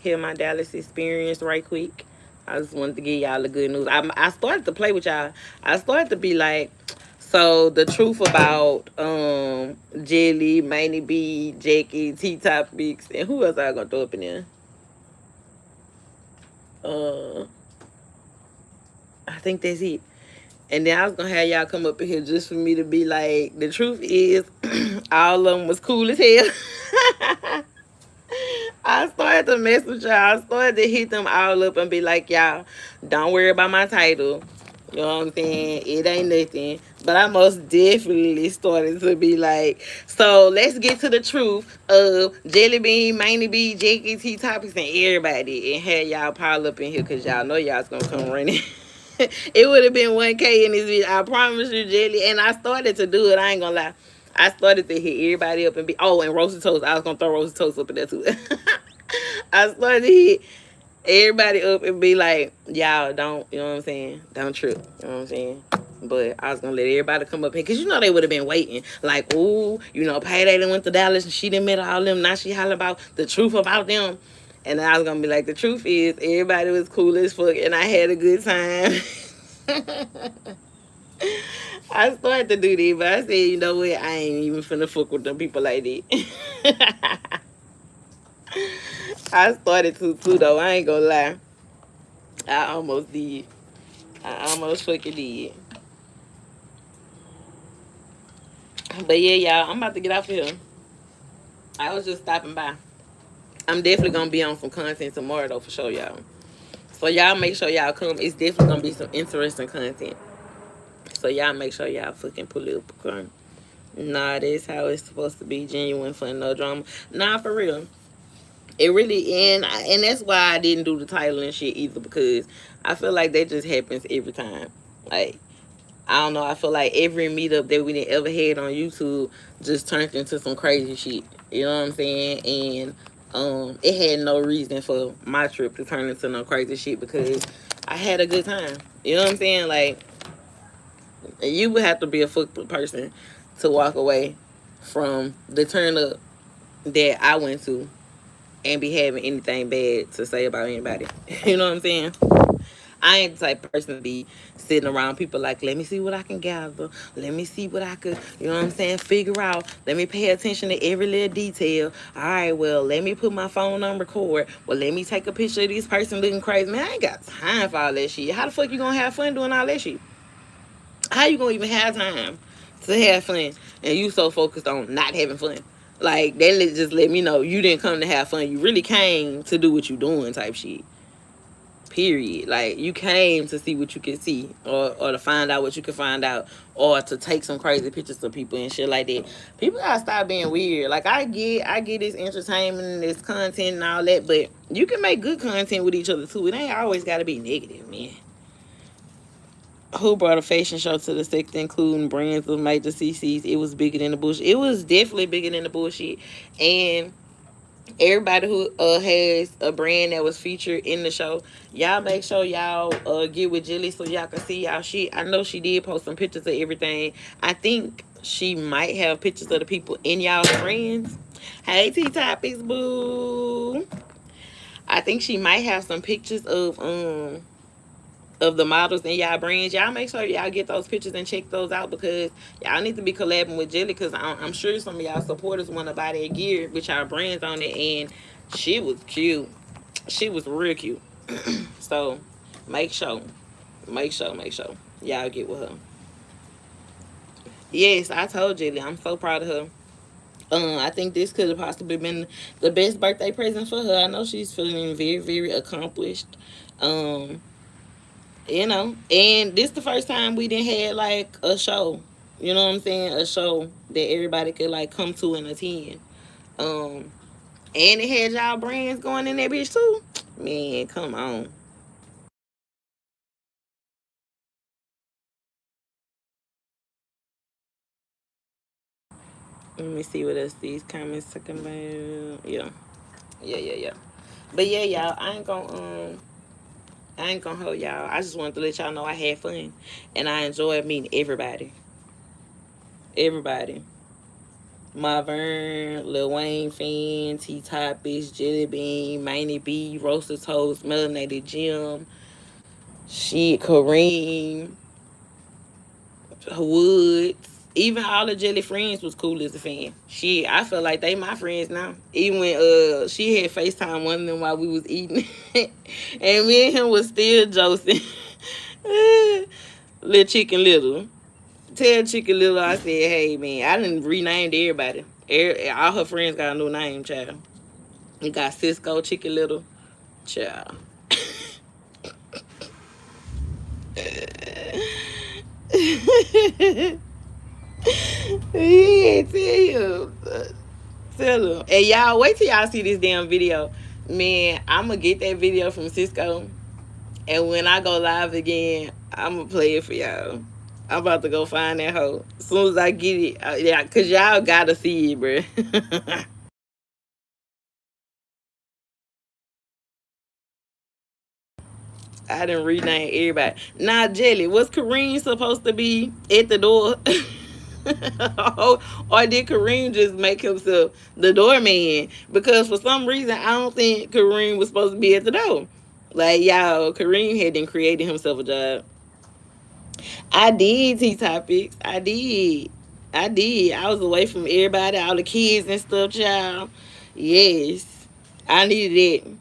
hear my Dallas experience right quick. I just wanted to give y'all the good news. I started to play with y'all. I started to be like, so the truth about Jelly, Manny B, Jackie, T-Topics, and who else I gonna throw up in there? I think that's it. And then I was gonna have y'all come up in here just for me to be like, the truth is, all of them was cool as hell. I started to mess with y'all. I started to hit them all up and be like, y'all, don't worry about my title. You know what I'm saying? It ain't nothing. But I most definitely started to be like, so let's get to the truth of Jelly Bean, Manny B, Jackie, T Topics, and everybody. And have y'all pile up in here because y'all know y'all's going to come running. It would have been 1K in this video. I promise you, Jelly. And I started to do it. I ain't going to lie. I started to hit everybody up and be, oh, and Roasted Toast. I was going to throw Roasted Toast up in there too. I started to hit everybody up and be like, y'all don't, you know what I'm saying? Don't trip, you know what I'm saying? But I was going to let everybody come up here because, you know, they would have been waiting. Like, ooh, you know, PayDae done went to Dallas and she done met all them. Now she holler about the truth about them. And I was going to be like, the truth is everybody was cool as fuck and I had a good time. I started to do this, but I said, you know what? I ain't even finna fuck with them people like that. I started to too, though. I ain't gonna lie. I almost did. I almost fucking did. But yeah, y'all, I'm about to get off here. I was just stopping by. I'm definitely gonna be on some content tomorrow, though, for sure, y'all. So y'all make sure y'all come. It's definitely gonna be some interesting content. So y'all make sure y'all fucking pull up. Okay? Nah, that's how it's supposed to be. Genuine fun, no drama. Nah, for real. It really, and that's why I didn't do the title and shit either, because I feel like that just happens every time. Like, I don't know, I feel like every meetup that we ever had on YouTube just turned into some crazy shit. You know what I'm saying? And it had no reason for my trip to turn into no crazy shit because I had a good time. You know what I'm saying? Like, you would have to be a fucked person to walk away from the turn up that I went to and be having anything bad to say about anybody. You know what I'm saying? I ain't the type of person to be sitting around people like, let me see what I can gather. Let me see what I could, you know what I'm saying, figure out. Let me pay attention to every little detail. All right, well, let me put my phone on record. Well, let me take a picture of this person looking crazy. Man, I ain't got time for all that shit. How the fuck you gonna have fun doing all that shit? How you gonna even have time to have fun and you so focused on not having fun? Like, that just let me know you didn't come to have fun. You really came to do what you doing type shit. period. Like, you came to see what you can see, or to find out what you can find out, or to take some crazy pictures of people and shit like that. People gotta stop being weird. Like, I get this entertainment and this content and all that, but you can make good content with each other too. It ain't always gotta be negative, man. Who brought a fashion show to the sector, including brands of major CCs? It was bigger than the bullshit. It was definitely bigger than the bullshit. And everybody who has a brand that was featured in the show, y'all make sure y'all get with Jilly so y'all can see y'all shit. I know she did post some pictures of everything. I think she might have pictures of the people in y'all's friends. Hey, T Topics, boo. I think she might have some pictures of the models in y'all brands. Y'all make sure y'all get those pictures and check those out, because y'all need to be collabing with Jelly, because I'm sure some of y'all supporters want to buy that gear with y'all brands on it, and she was cute. She was real cute. So make sure y'all get with her. Yes, I told Jelly I'm so proud of her. I think this could have possibly been the best birthday present for her. I know she's feeling very, very accomplished. Um, and this the first time we didn't had like a show. You know what I'm saying? A show that everybody could like come to and attend. Um, and it had y'all brands going in that bitch too. Man, come on. Let me see what else these comments talking about. Yeah. But yeah, y'all, I ain't gonna hold y'all. I just wanted to let y'all know I had fun, and I enjoyed meeting everybody. Everybody. Marvin, Lil Wayne fan, T Topics, Jelly Bean, Miney B, Roasted Toast, Melanated Jim, shit, Kareem, Woods. Even all the Jelly friends was cool as a fan. Shit, I feel like they my friends now. Even when she had FaceTime one of them while we was eating. And me and him was still joking. Little Chicken Little. Tell Chicken Little I said, hey man, I didn't renamed everybody. All her friends got a new name, child. You got Cisco, Chicken Little, child. Yeah, tell him. Tell him. And y'all, wait till y'all see this damn video. Man, I'm going to get that video from Cisco. And when I go live again, I'm going to play it for y'all. I'm about to go find that hoe. As soon as I get it, yeah, because y'all got to see it, bruh. I didn't rename everybody. Nah, Jelly, was Kareem supposed to be at the door? Or did Kareem just make himself the doorman? Because for some reason, I don't think Kareem was supposed to be at the door. Like, y'all, Kareem hadn't created himself a job. I did, T Topics. I did. I did. I was away from everybody, all the kids and stuff, child. Yes. I needed that.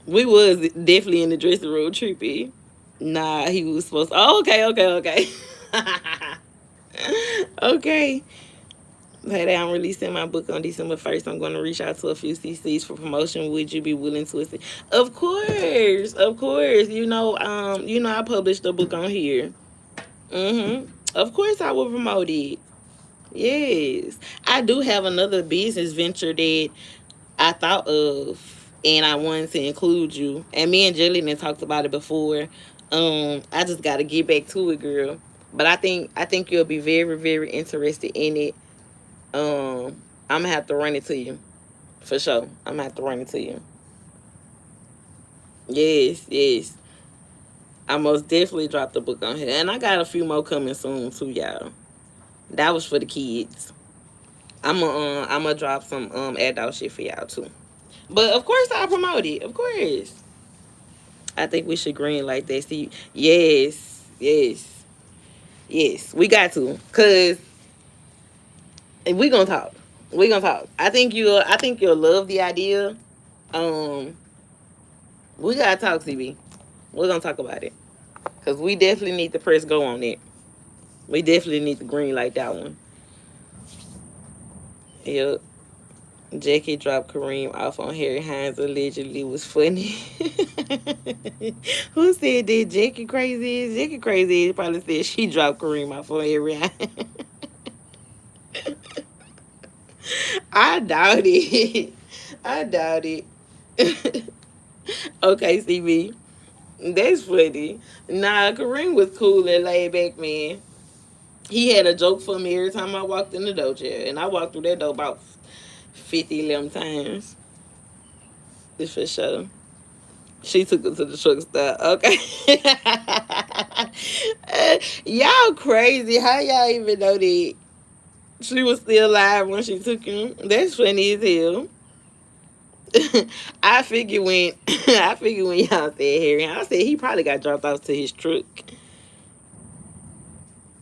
We was definitely in the dressing room trippy. Nah, he was supposed to. Oh, okay. Okay. Hey, I'm releasing my book on December 1st. I'm going to reach out to a few CCs for promotion. Would you be willing to assist? Of course. I published a book on here. Of course I will promote it. Yes. I do have another business venture that I thought of, and I wanted to include you. And me and Jillian talked about it before. I just got to get back to it, girl. But I think you'll be very, very interested in it. I'm gonna have to run it to you for sure. I'm gonna have to run it to you. Yes. I most definitely dropped the book on here, and I got a few more coming soon too, y'all. That was for the kids. I'm gonna drop some adult shit for y'all too. But of course I'll promote it. Of course. I think we should green like that. See, yes. We got to, cause we gonna talk. We gonna talk. I think you'll love the idea. Um, we gotta talk, CB. We're gonna talk about it, cause we definitely need to press go on it. We definitely need to green like that one. Yep. Jackie dropped Kareem off on Harry Hines allegedly was funny. Who said that Jackie crazy is? Jackie crazy is probably said she dropped Kareem off on Harry Hines. I doubt it. I doubt it. Okay, CB. That's funny. Nah, Kareem was cool and laid back, man. He had a joke for me every time I walked in the dojo. And I walked through that door about 50, 11 times. It's for sure. She took it to the truck stop. Okay. Y'all crazy. How y'all even know that? She was still alive when she took him. That's funny as hell. I figured when y'all said Harry, I said he probably got dropped off to his truck.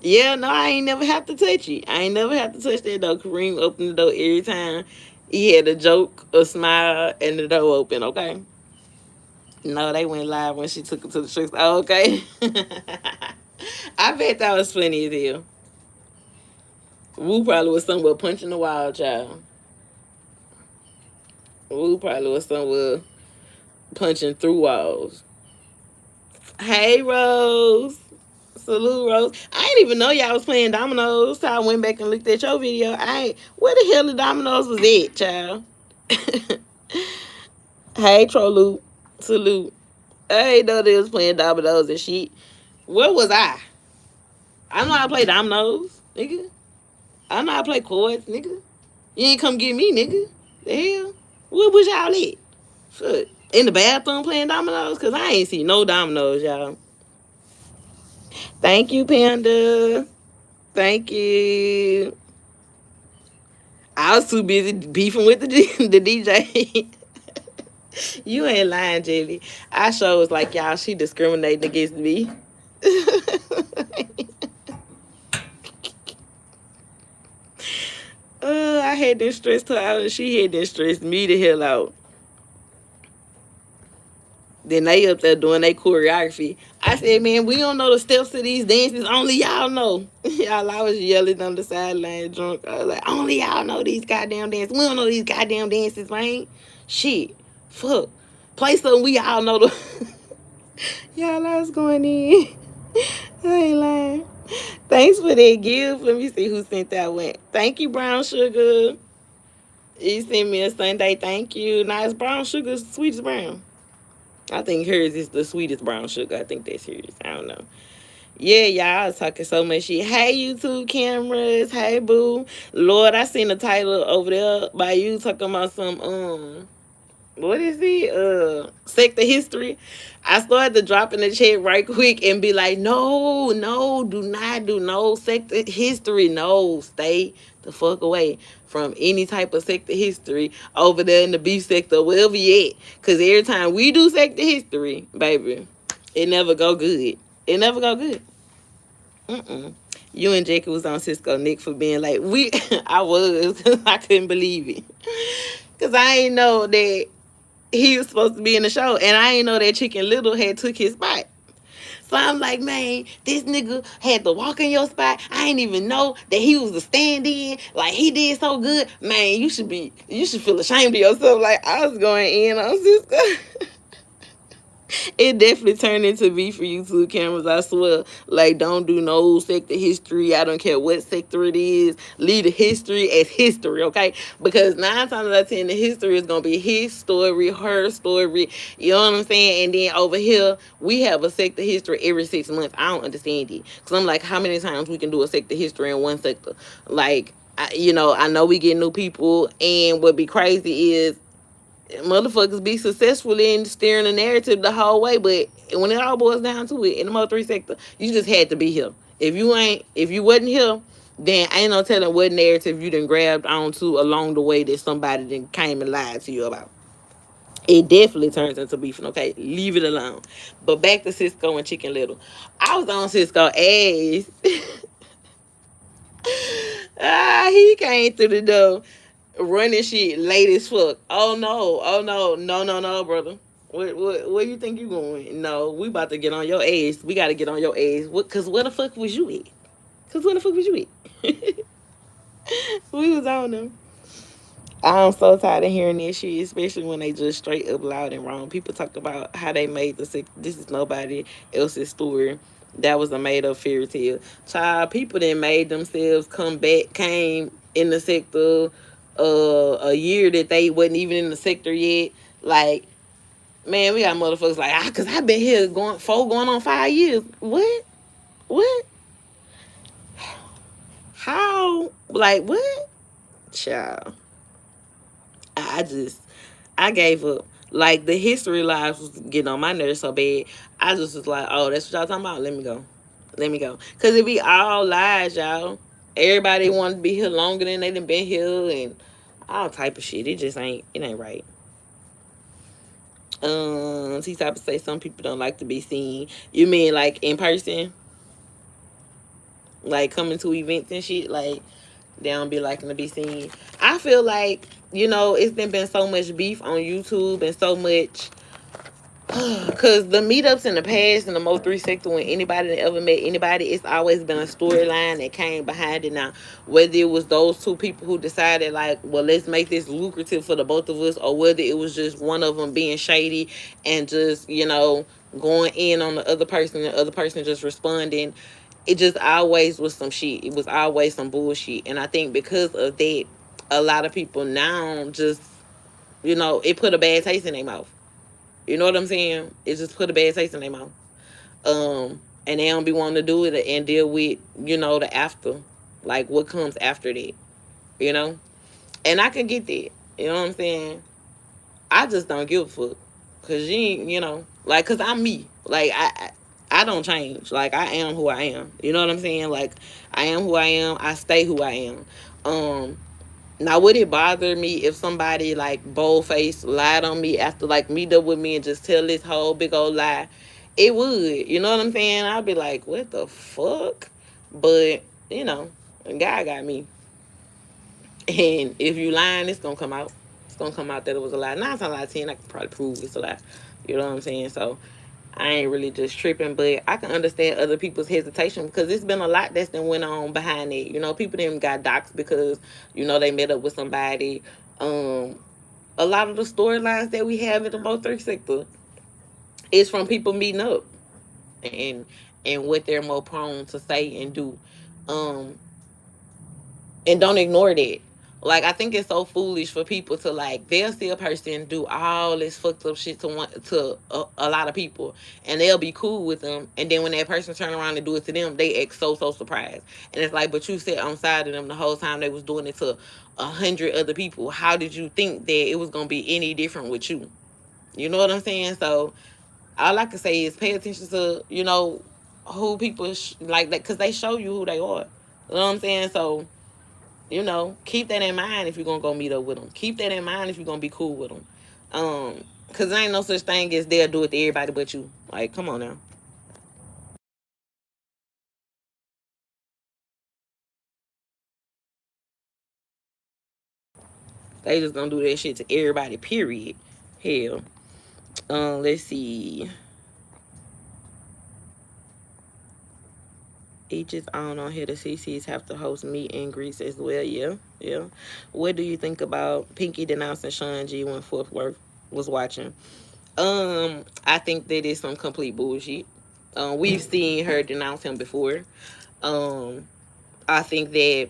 Yeah, no, I ain't never have to touch it. I ain't never have to touch that door. Kareem opened the door every time. He had a joke, a smile, and the door open, okay? No, they went live when she took it to the truck. Oh, okay. I bet that was funny as hell. Woo probably was somewhere punching the wall, child. Woo probably was somewhere punching through walls. Hey, Rose. Salute, Rose. I didn't even know y'all was playing dominoes. So I went back and looked at your video. Where the hell the dominoes was at, child? Hey, Trolloop. Salute. I ain't know they was playing dominoes and shit. Where was I? I know how to play dominoes, nigga. I know how to play chords, nigga. You ain't come get me, nigga. The hell? Where was y'all at? Fuck. In the bathroom playing dominoes? Because I ain't see no dominoes, y'all. Thank you, Panda. Thank you. I was too busy beefing with the DJ. You ain't lying, Jelly. I sure was like, y'all, she discriminating against me. I had them stressed her out and she had them stressed me the hell out. Then they up there doing their choreography. I said, man, we don't know the steps to these dances. Only y'all know. Y'all, I was yelling on the sideline drunk. I was like, only y'all know these goddamn dances. We don't know these goddamn dances, man. Shit. Fuck. Play something we all know. Y'all, I was going in. I ain't lying. Thanks for that gift. Let me see who sent that one. Thank you, Brown Sugar. You sent me a Sunday. Thank you. Nice Brown Sugar, sweetest brown. I think hers is the sweetest brown sugar. I think that's hers. I don't know. Yeah, y'all, I was talking so much shit. Hey, YouTube cameras. Hey, boo. Lord, I seen the title over there by you talking about some, what is it? Sector history. I started to drop in the chat right quick and be like, no, do not do no sector history. No, stay the fuck away from any type of sector history over there in the beef sector, wherever you at. Because every time we do sector history, baby, it never go good. It never go good. You and Jackie was on Cisco Nick for being like, I was, I couldn't believe it. Because I ain't know that he was supposed to be in the show, and I ain't know that Chicken Little had took his spot. So I'm like, man, this nigga had to walk in your spot. I ain't even know that he was a stand-in. Like, he did so good. Man, you should feel ashamed of yourself. Like, I was going in on Cisco. It definitely turned into beef for YouTube cameras, I swear. Like, don't do no sector history. I don't care what sector it is. Leave the history as history, okay? Because 9 times out of 10, the history is going to be his story, her story. You know what I'm saying? And then over here, we have a sector history every 6 months. I don't understand it. Because I'm like, how many times we can do a sector history in one sector? Like, I know we get new people. And what be crazy is, motherfuckers be successful in steering the narrative the whole way, but when it all boils down to it, in the Mo 3 sector, you just had to be here. If you wasn't here, then ain't no telling what narrative you done grabbed onto along the way that somebody then came and lied to you about. It definitely turns into beefing, okay? Leave it alone. But back to Cisco and Chicken Little. I was on Cisco ass. He came through the door running shit late as fuck. Oh no, brother. Where you think you going? No, we about to get on your ass. We got to get on your ass. Cause where the fuck was you at? We was on them. I'm so tired of hearing this shit, especially when they just straight up loud and wrong. People talk about how they made the sick. This is nobody else's story. That was a made up fairy tale. Child, people that made themselves come back, came in the sector a year that they wasn't even in the sector yet. Like, man, we got motherfuckers like, cause I've been here going on 5 years. What? What? How? Like, what? Child. I just I gave up. Like the history lives was getting on my nerves so bad. I just was like, oh, that's what y'all talking about. Let me go. Let me go. Cause it be all lies, y'all. Everybody wanted to be here longer than they done been here and all type of shit. It ain't right. T type of say some people don't like to be seen. You mean like in person? Like coming to events and shit? Like they don't be liking to be seen. I feel like, it's been so much beef on YouTube and so much. Because the meetups in the past in the Mo 3 sector, when anybody that ever met anybody, it's always been a storyline that came behind it. Now, whether it was those two people who decided, like, well, let's make this lucrative for the both of us, or whether it was just one of them being shady and just, going in on the other person, and the other person just responding, it just always was some shit. It was always some bullshit. And I think because of that, a lot of people now just, it put a bad taste in their mouth. You know what I'm saying? It just put a bad taste in their mouth. And they don't be wanting to do it and deal with, the after. Like what comes after that. You know? And I can get that. You know what I'm saying? I just don't give a fuck. Cause you ain't, like, cause I'm me. Like I don't change. Like I am who I am. You know what I'm saying? Like I am who I am. I stay who I am. Now, would it bother me if somebody like boldface lied on me after like meet up with me and just tell this whole big old lie? It would. You know what I'm saying? I'd be like, what the fuck? But, God got me. And if you lying, it's going to come out. It's going to come out that it was a lie. 9 times out of 10, I can probably prove it's a lie. You know what I'm saying? So, I ain't really just tripping, but I can understand other people's hesitation because it's been a lot that's been went on behind it. People didn't got doxxed because, they met up with somebody. A lot of the storylines that we have in the Mo 3 sector is from people meeting up and what they're more prone to say and do. And don't ignore that. Like, I think it's so foolish for people to, like, they'll see a person do all this fucked up shit to a lot of people, and they'll be cool with them, and then when that person turn around and do it to them, they act so surprised. And it's like, but you sat on side of them the whole time they was doing it to 100 other people. How did you think that it was going to be any different with you? You know what I'm saying? So, all I can say is pay attention to, who people like that, because they show you who they are. You know what I'm saying? So, keep that in mind if you're going to go meet up with them. Keep that in mind if you're going to be cool with them. Because there ain't no such thing as they'll do it to everybody but you. Like, come on now. They just going to do that shit to everybody, period. Hell. Let's see. Each is on here. The CCs have to host meet and greets as well. Yeah. What do you think about Pinky denouncing Sean G when Fort Worth was watching? I think that is some complete bullshit. We've seen her denounce him before. I think that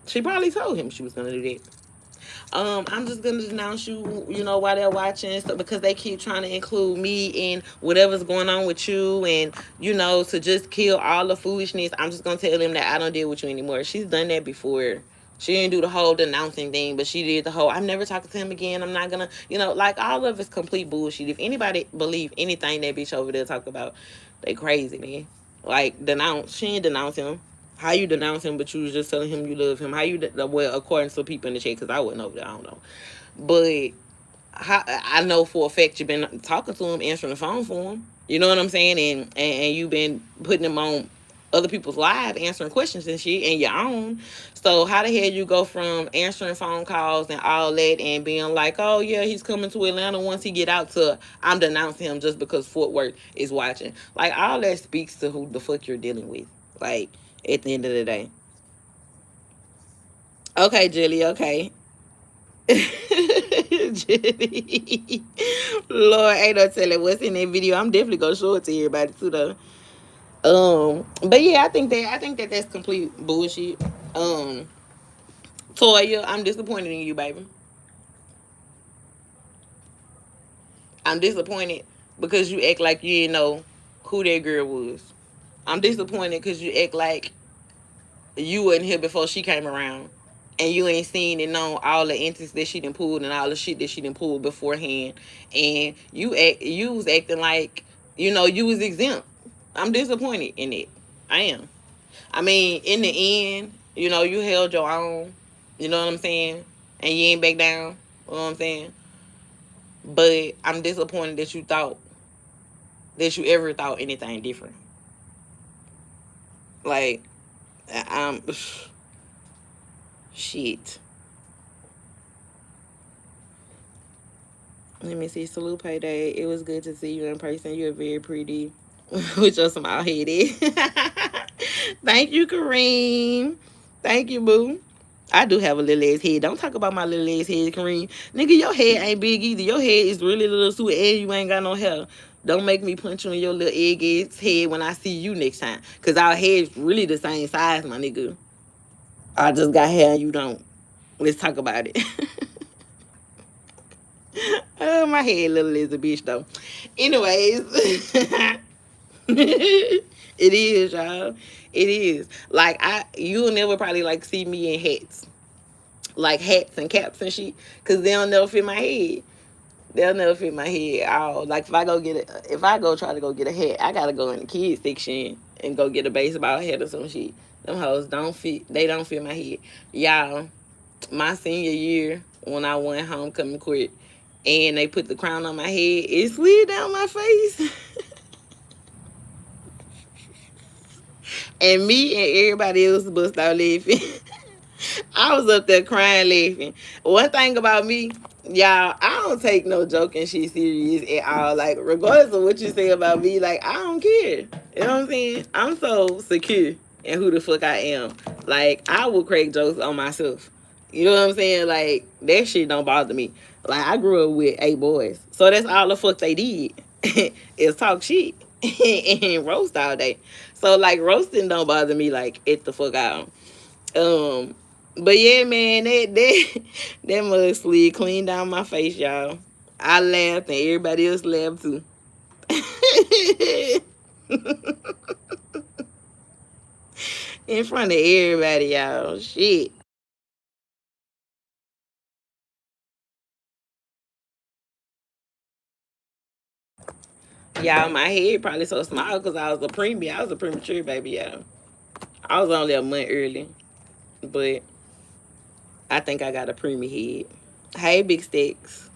she probably told him she was gonna do that. I'm just gonna denounce you, while they're watching, so because they keep trying to include me in whatever's going on with you, and to just kill all the foolishness. I'm just gonna tell them that I don't deal with you anymore. She's done that before. She didn't do the whole denouncing thing, but she did the whole, I'm never talking to him again. I'm not gonna, like all of it's complete bullshit. If anybody believe anything that bitch over there talk about, they crazy, man. Like, she didn't denounce him. How you denounce him, but you was just telling him you love him? How you, well, according to people in the chat, because I wasn't over there, I don't know. But I know for a fact you've been talking to him, answering the phone for him. You know what I'm saying? And you've been putting him on other people's lives, answering questions and shit, and your own. So how the hell you go from answering phone calls and all that and being like, oh yeah, he's coming to Atlanta once he get out, to I'm denouncing him just because Fort Worth is watching? Like, all that speaks to who the fuck you're dealing with. Like, at the end of the day. Okay, Julie, okay. Jenny. Lord, ain't no telling what's in that video. I'm definitely gonna show it to everybody too, though. But yeah, I think that that's complete bullshit. Um, Toya, I'm disappointed in you, baby. I'm disappointed because you act like you didn't know who that girl was. I'm disappointed because you act like you wasn't here before she came around. And you ain't seen and known all the antics that she done pulled and all the shit that she done pulled beforehand. And you was acting like, you was exempt. I'm disappointed in it. I am. I mean, in the end, you held your own. You know what I'm saying? And you ain't back down. You know what I'm saying? But I'm disappointed that you ever thought anything different. Like, I'm shit. Let me see. Salute PayDae. It was good to see you in person. You're very pretty with your small headed. Thank you, Kareem. Thank you, boo. I do have a little ass head. Don't talk about my little ass head, Kareem. Nigga, your head ain't big either. Your head is really little too, and you ain't got no hair. Don't make me punch you in your little egg ass head when I see you next time. Cause our heads really the same size, my nigga. I just got hair and you don't. Let's talk about it. Oh, my head little as a bitch though. Anyways, it is, y'all. It is. Like you'll never probably like see me in hats. Like hats and caps and shit. Cause they'll never fit my head. They'll never fit my head at all. Like if I go try to go get a hat, I gotta go in the kids section and go get a baseball hat or some shit. Them hoes don't fit. They don't fit my head, y'all. My senior year when I went homecoming court and they put the crown on my head, it slid down my face. And me and everybody else bust out laughing. I was up there crying, laughing. One thing about me, y'all, I don't take no joking shit serious at all. Like, regardless of what you say about me, like, I don't care. You know what I'm saying? I'm so secure in who the fuck I am. Like, I will crack jokes on myself. You know what I'm saying? Like, that shit don't bother me. Like, I grew up with 8 boys. So that's all the fuck they did is talk shit and roast all day. So, like, roasting don't bother me, like, it the fuck out. But yeah, man, that mud slid clean down my face, y'all. I laughed and everybody else laughed too. In front of everybody, y'all. Shit. Y'all, my head probably so small because I was a preemie. I was a premature baby, y'all. I was only a month early, but I think I got a preemie head. Hey, big sticks.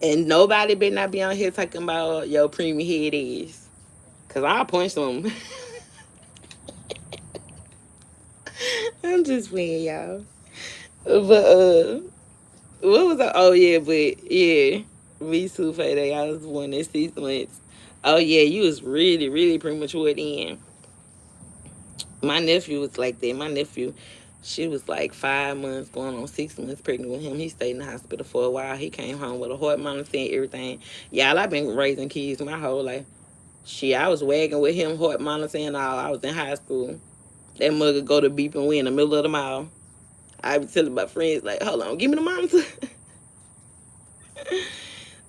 And nobody better not be on here talking about your preemie head is. Because I'll punch them. I'm just playing, y'all. But, what was I? Oh, yeah, but, yeah. Me too, Fayday. I was born at 6 months. Oh, yeah, you was really, really premature then. My nephew was like that. My nephew, she was like 5 months, going on 6 months pregnant with him. He stayed in the hospital for a while. He came home with a heart monitor and everything. Y'all, I've been raising kids my whole life. Shit, I was wagging with him, heart monitor and all. I was in high school. That mugger go to beeping we in the middle of the mall. I be telling my friends, like, hold on, give me the monitor.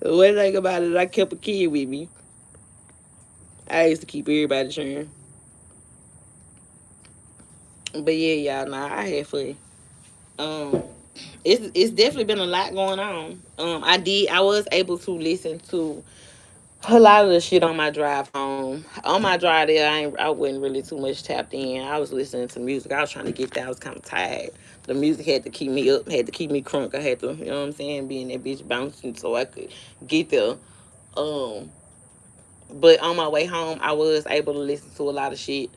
One thing about it, I kept a kid with me. I used to keep everybody cheering. But yeah, y'all, nah, I had fun. Um, it's definitely been a lot going on. I was able to listen to a lot of the shit on my drive home. On my drive there, I wasn't really too much tapped in. I was listening to music. I was trying to get there. I was kind of tired. The music had to keep me up, had to keep me crunk. I had to, you know what I'm saying, be in that bitch bouncing so I could get there. Um, but on my way home, I was able to listen to a lot of shit.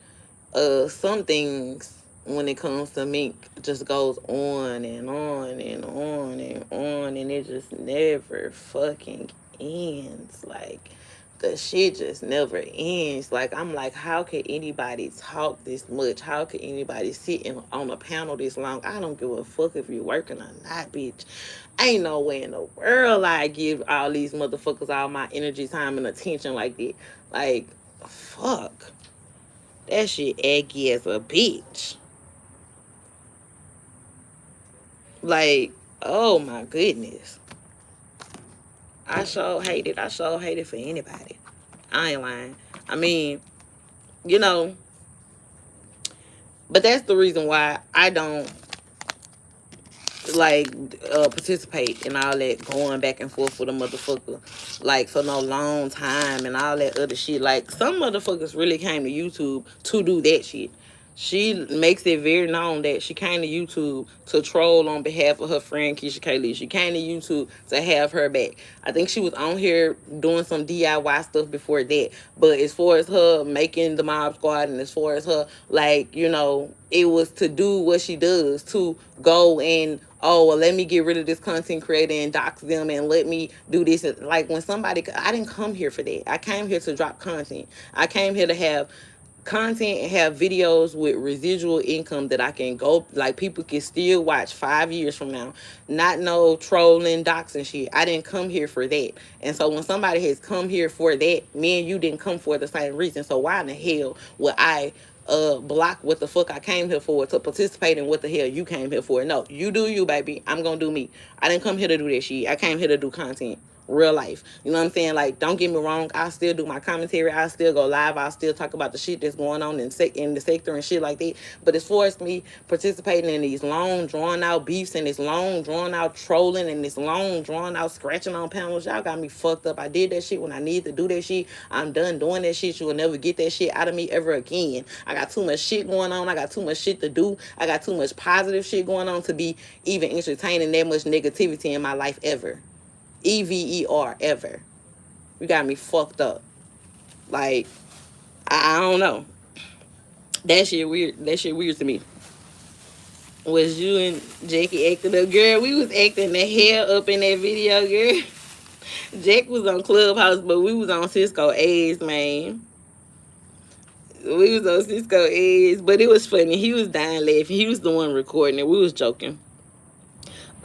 Some things when it comes to mink just goes on and on and on and on, and it just never fucking ends. Like, the shit just never ends. Like, I'm like, how can anybody talk this much? How can anybody sit on a panel this long? I don't give a fuck if you're working or not, bitch. Ain't no way in the world I give all these motherfuckers all my energy, time, and attention like that. Like, fuck. That shit aggy as a bitch. Like, oh my goodness. I sure hate it. I sure hate it for anybody. I ain't lying. I mean, you know, but that's the reason why I don't like participate in all that going back and forth with a motherfucker like for no long time and all that other shit. Like, some motherfuckers really came to YouTube to do that shit. She makes it very known that she came to YouTube to troll on behalf of her friend Keisha Kaylee. She came to YouTube to have her back. I think she was on here doing some DIY stuff before that. But as far as her making the Mob Squad, and as far as her, like, you know, it was to do what she does, to go and, oh, well, let me get rid of this content creator and dox them and let me do this. Like, when somebody, I didn't come here for that. I came here to drop content. I came here to have content and have videos with residual income that I can go, like, people can still watch 5 years from now. Not no trolling, doxing shit. I didn't come here for that. And so when somebody has come here for that, me and you didn't come for the same reason. So why in the hell would I block what the fuck I came here for to participate in what the hell you came here for? No, you do you, baby. I'm gonna do me. I didn't come here to do that shit. I came here to do content. Real life. You know what I'm saying? Like, don't get me wrong. I still do my commentary. I still go live. I still talk about the shit that's going on in the sector and shit like that. But as far as me participating in these long, drawn-out beefs and this long, drawn-out trolling and this long, drawn-out scratching on panels, y'all got me fucked up. I did that shit when I needed to do that shit. I'm done doing that shit. You will never get that shit out of me ever again. I got too much shit going on. I got too much shit to do. I got too much positive shit going on to be even entertaining that much negativity in my life ever. EVER, ever. You got me fucked up. Like, I don't know. That shit weird. That shit weird to me. Was you and Jackie acting up? Girl, we was acting the hell up in that video, girl. Jack was on Clubhouse, but we was on Cisco A's, man. We was on Cisco A's, but it was funny. He was dying laughing. He was the one recording it. We was joking.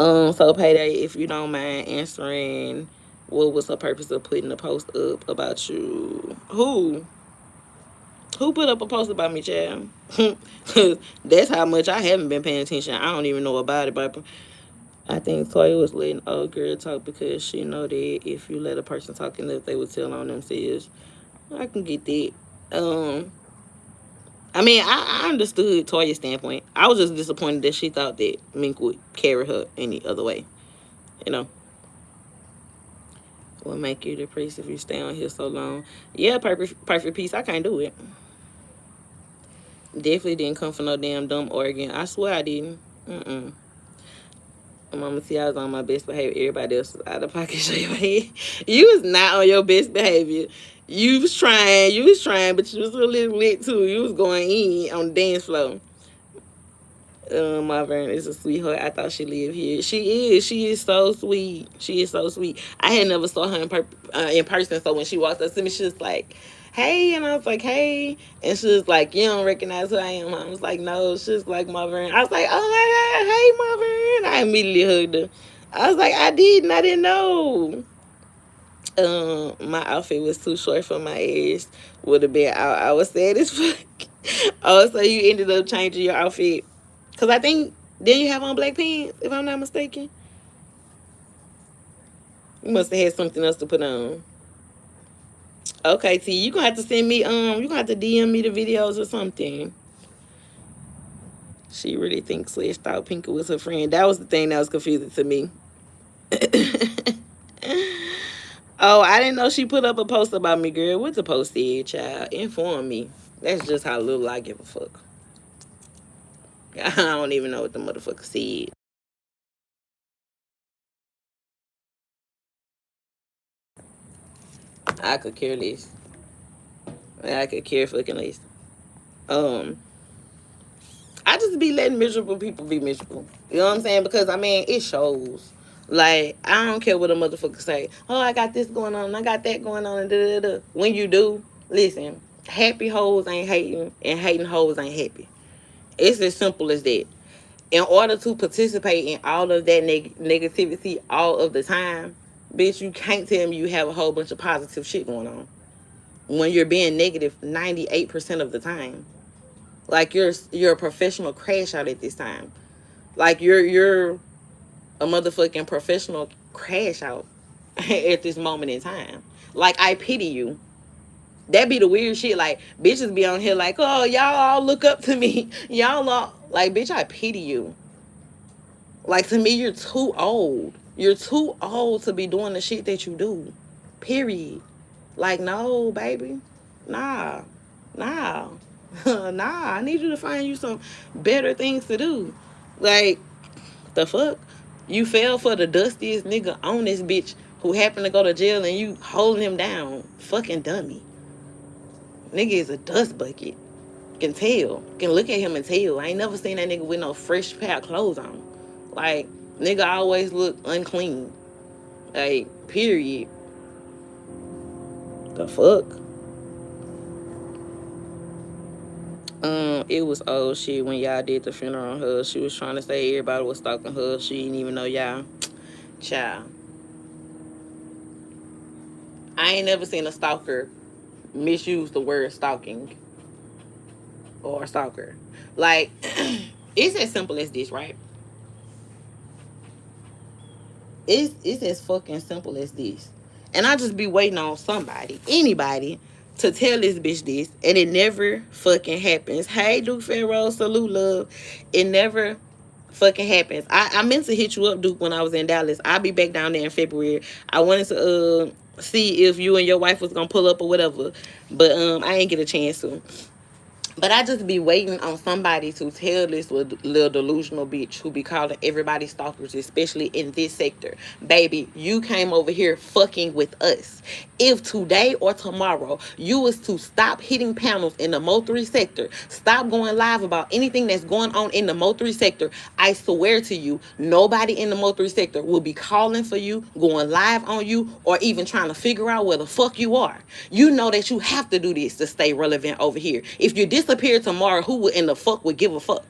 So PayDae, if you don't mind answering, what was the purpose of putting a post up about you? Who put up a post about me, child? That's how much I haven't been paying attention. I don't even know about it, but I think Toya was letting old girl talk because she know that if you let a person talk enough, they would tell on themselves. I can get that. I mean, I understood Toya's standpoint. I was just disappointed that she thought that Mink would carry her any other way. You know? What make you depressed if you stay on here so long? Yeah, perfect peace. I can't do it. Definitely didn't come for no damn dumb organ. I swear I didn't. Mama, see, I was on my best behavior. Everybody else was out of pocket. Show your head. You was not on your best behavior. You was trying, but you was a little lit too. You was going in on the dance floor. My Vern is a sweetheart. I thought she lived here. She is so sweet. She is so sweet. I had never saw her in person, so when she walked up to me, she was like, hey, and I was like, hey, and she was like, you don't recognize who I am? I was like, no. She was like, my Vern. I was like, oh my God, hey, my Vern. I immediately hugged her. I was like, I didn't know. My outfit was too short for my ass. Would have been out. I was sad as fuck. Oh, so you ended up changing your outfit? Because I think, didn't you have on black pants, if I'm not mistaken? You must have had something else to put on. Okay, T, you gonna have to send me, you gonna have to DM me the videos or something. She really thinks Slash thought Pinker was her friend. That was the thing that was confusing to me. Oh, I didn't know she put up a post about me, girl. What the post said, child? Inform me. That's just how little I give a fuck. I don't even know what the motherfucker said. I could care less. I could care fucking less. I just be letting miserable people be miserable. You know what I'm saying? Because, I mean, it shows. Like, I don't care what a motherfucker say. Oh, I got this going on, I got that going on, and da da da. When you do, listen, happy hoes ain't hating, and hating hoes ain't happy. It's as simple as that. In order to participate in all of that negativity all of the time, bitch, you can't tell me you have a whole bunch of positive shit going on when you're being negative 98% of the time. Like, you're a professional crash out at this time. Like, you're a motherfucking professional crash out at this moment in time. Like, I pity you. That be the weird shit. Like, bitches be on here like, oh, y'all all look up to me. Y'all all, like, bitch, I pity you. Like, to me, you're too old. You're too old to be doing the shit that you do. Period. Like, no, baby. Nah. Nah. Nah. I need you to find you some better things to do. Like, the fuck? You fell for the dustiest nigga on this bitch who happened to go to jail and you holding him down. Fucking dummy. Nigga is a dust bucket. Can tell. Can look at him and tell. I ain't never seen that nigga with no fresh pair of clothes on. Like, nigga always look unclean. Like, period. The fuck? It was old shit when y'all did the funeral on her. She was trying to say everybody was stalking her. She didn't even know y'all. Child. I ain't never seen a stalker misuse the word stalking or stalker. Like, it's as simple as this, right? It's as fucking simple as this. And I just be waiting on somebody, anybody, to tell this bitch this, and it never fucking happens. Hey, Duke Pharaoh, salute, love. It never fucking happens. I meant to hit you up, Duke, when I was in Dallas. I'll be back down there in February. I wanted to see if you and your wife was gonna pull up or whatever, but I ain't get a chance to. But I just be waiting on somebody to tell this little delusional bitch who be calling everybody stalkers, especially in this sector. Baby, you came over here fucking with us. If today or tomorrow you was to stop hitting panels in the Mo3 sector, stop going live about anything that's going on in the Mo3 sector, I swear to you, nobody in the Mo3 sector will be calling for you, going live on you, or even trying to figure out where the fuck you are. You know that you have to do this to stay relevant over here. If you disappear tomorrow, who in the fuck would give a fuck?